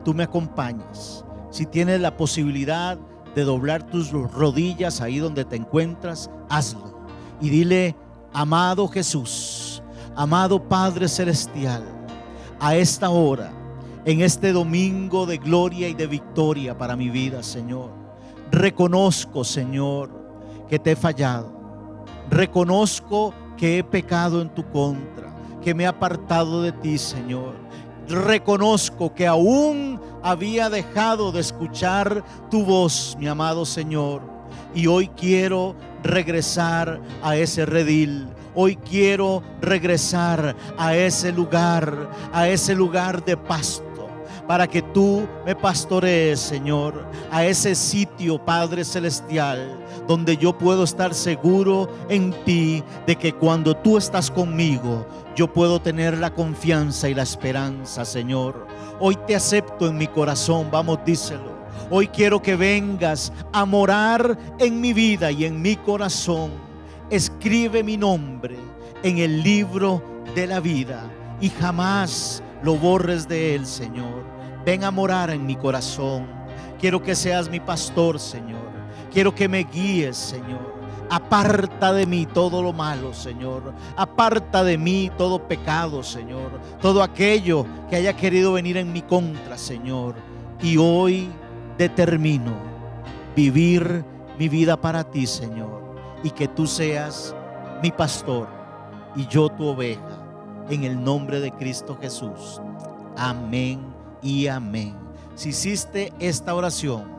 tú me acompañes. Si tienes la posibilidad de doblar tus rodillas ahí donde te encuentras, hazlo y dile: amado Jesús, amado Padre Celestial, a esta hora, en este domingo de gloria y de victoria para mi vida, Señor, reconozco, Señor, que te he fallado. Reconozco que he pecado en tu contra, que me he apartado de ti, Señor. Reconozco que aún había dejado de escuchar tu voz, mi amado Señor, y hoy quiero regresar a ese redil. Hoy quiero regresar a ese lugar de pasto, para que tú me pastorees, Señor, a ese sitio, Padre Celestial, donde yo puedo estar seguro en ti, de que cuando tú estás conmigo, yo puedo tener la confianza y la esperanza, Señor. Hoy te acepto en mi corazón, vamos, díselo. Hoy quiero que vengas a morar en mi vida y en mi corazón. Escribe mi nombre en el libro de la vida y jamás lo borres de él, Señor. Ven a morar en mi corazón. Quiero que seas mi pastor, Señor. Quiero que me guíes, Señor. Aparta de mí todo lo malo, Señor. Aparta de mí todo pecado, Señor. Todo aquello que haya querido venir en mi contra, Señor. Y hoy determino vivir mi vida para ti, Señor. Y que tú seas mi pastor y yo tu oveja. En el nombre de Cristo Jesús. Amén y amén. Si hiciste esta oración,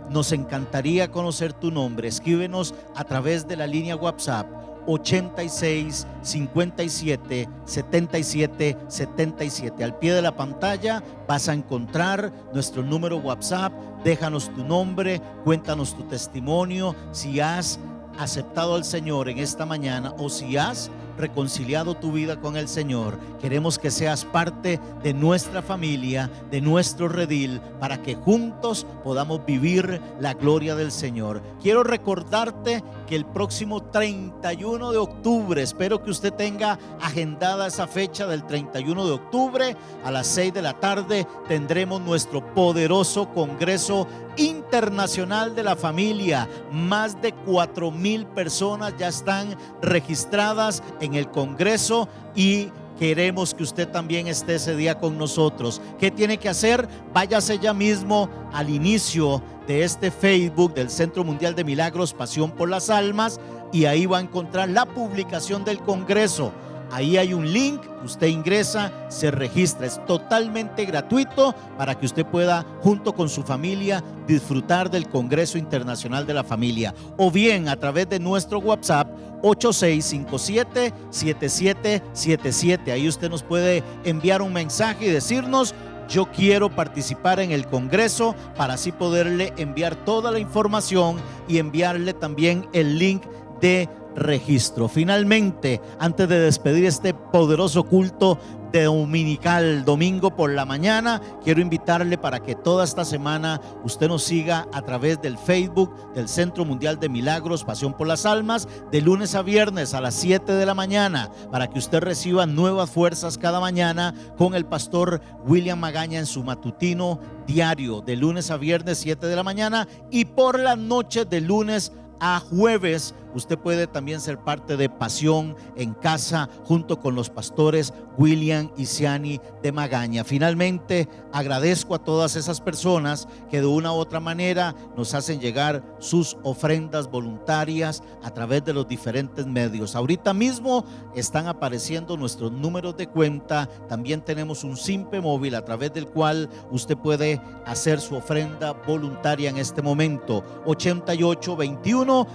nos encantaría conocer tu nombre. Escríbenos a través de la línea WhatsApp 86 57 77 77. Al pie de la pantalla vas a encontrar nuestro número WhatsApp. Déjanos tu nombre, cuéntanos tu testimonio, si has aceptado al Señor en esta mañana o si has reconciliado tu vida con el Señor. Queremos que seas parte de nuestra familia, de nuestro redil, para que juntos podamos vivir la gloria del Señor. Quiero recordarte que el próximo 31 de octubre, espero que usted tenga agendada esa fecha del 31 de octubre, a las 6 de la tarde tendremos nuestro poderoso Congreso Internacional de la Familia. Más de 4,000 personas ya están registradas en el Congreso y queremos que usted también esté ese día con nosotros. ¿Qué tiene que hacer? Váyase ya mismo al inicio de este Facebook del Centro Mundial de Milagros, Pasión por las Almas, y ahí va a encontrar la publicación del Congreso. Ahí hay un link, usted ingresa, se registra, es totalmente gratuito para que usted pueda, junto con su familia, disfrutar del Congreso Internacional de la Familia. O bien a través de nuestro WhatsApp 8657-7777. Ahí usted nos puede enviar un mensaje y decirnos: yo quiero participar en el Congreso, para así poderle enviar toda la información y enviarle también el link de registro. Finalmente, antes de despedir este poderoso culto de dominical, domingo por la mañana, quiero invitarle para que toda esta semana usted nos siga a través del Facebook del Centro Mundial de Milagros, Pasión por las Almas, de lunes a viernes a las 7 de la mañana, para que usted reciba nuevas fuerzas cada mañana con el pastor William Magaña en su matutino diario, de lunes a viernes 7 de la mañana, y por la noche de lunes a jueves usted puede también ser parte de Pasión en Casa junto con los pastores William y Ciani de Magaña. Finalmente, agradezco a todas esas personas que de una u otra manera nos hacen llegar sus ofrendas voluntarias a través de los diferentes medios. Ahorita mismo están apareciendo nuestros números de cuenta. También tenemos un simple móvil a través del cual usted puede hacer su ofrenda voluntaria en este momento. 8821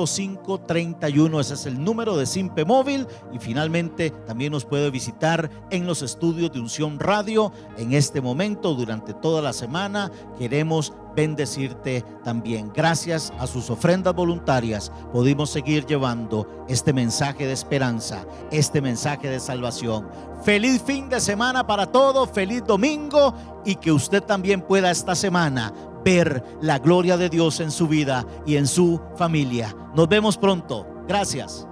05 0531. Ese es el número de Simpe Móvil. Y finalmente también nos puede visitar en los estudios de Unción Radio. En este momento, durante toda la semana, queremos bendecirte también. Gracias a sus ofrendas voluntarias pudimos seguir llevando este mensaje de esperanza, este mensaje de salvación. Feliz fin de semana para todos, feliz domingo, y que usted también pueda esta semana ver la gloria de Dios en su vida y en su familia. Nos vemos pronto. Gracias.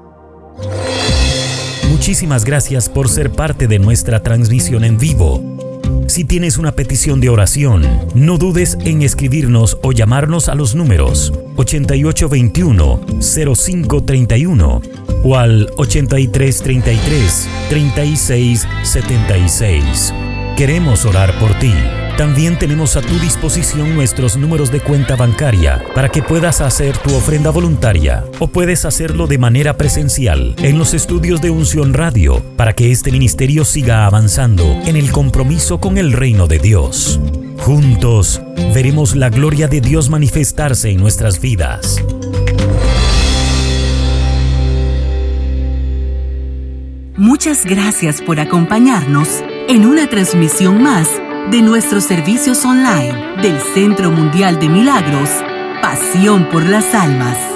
Muchísimas gracias por ser parte de nuestra transmisión en vivo. Si tienes una petición de oración, no dudes en escribirnos o llamarnos a los números 8821-0531 o al 8333-3676. Queremos orar por ti. También tenemos a tu disposición nuestros números de cuenta bancaria para que puedas hacer tu ofrenda voluntaria, o puedes hacerlo de manera presencial en los estudios de Unción Radio para que este ministerio siga avanzando en el compromiso con el reino de Dios. Juntos veremos la gloria de Dios manifestarse en nuestras vidas. Muchas gracias por acompañarnos en una transmisión más de nuestros servicios online del Centro Mundial de Milagros, Pasión por las Almas.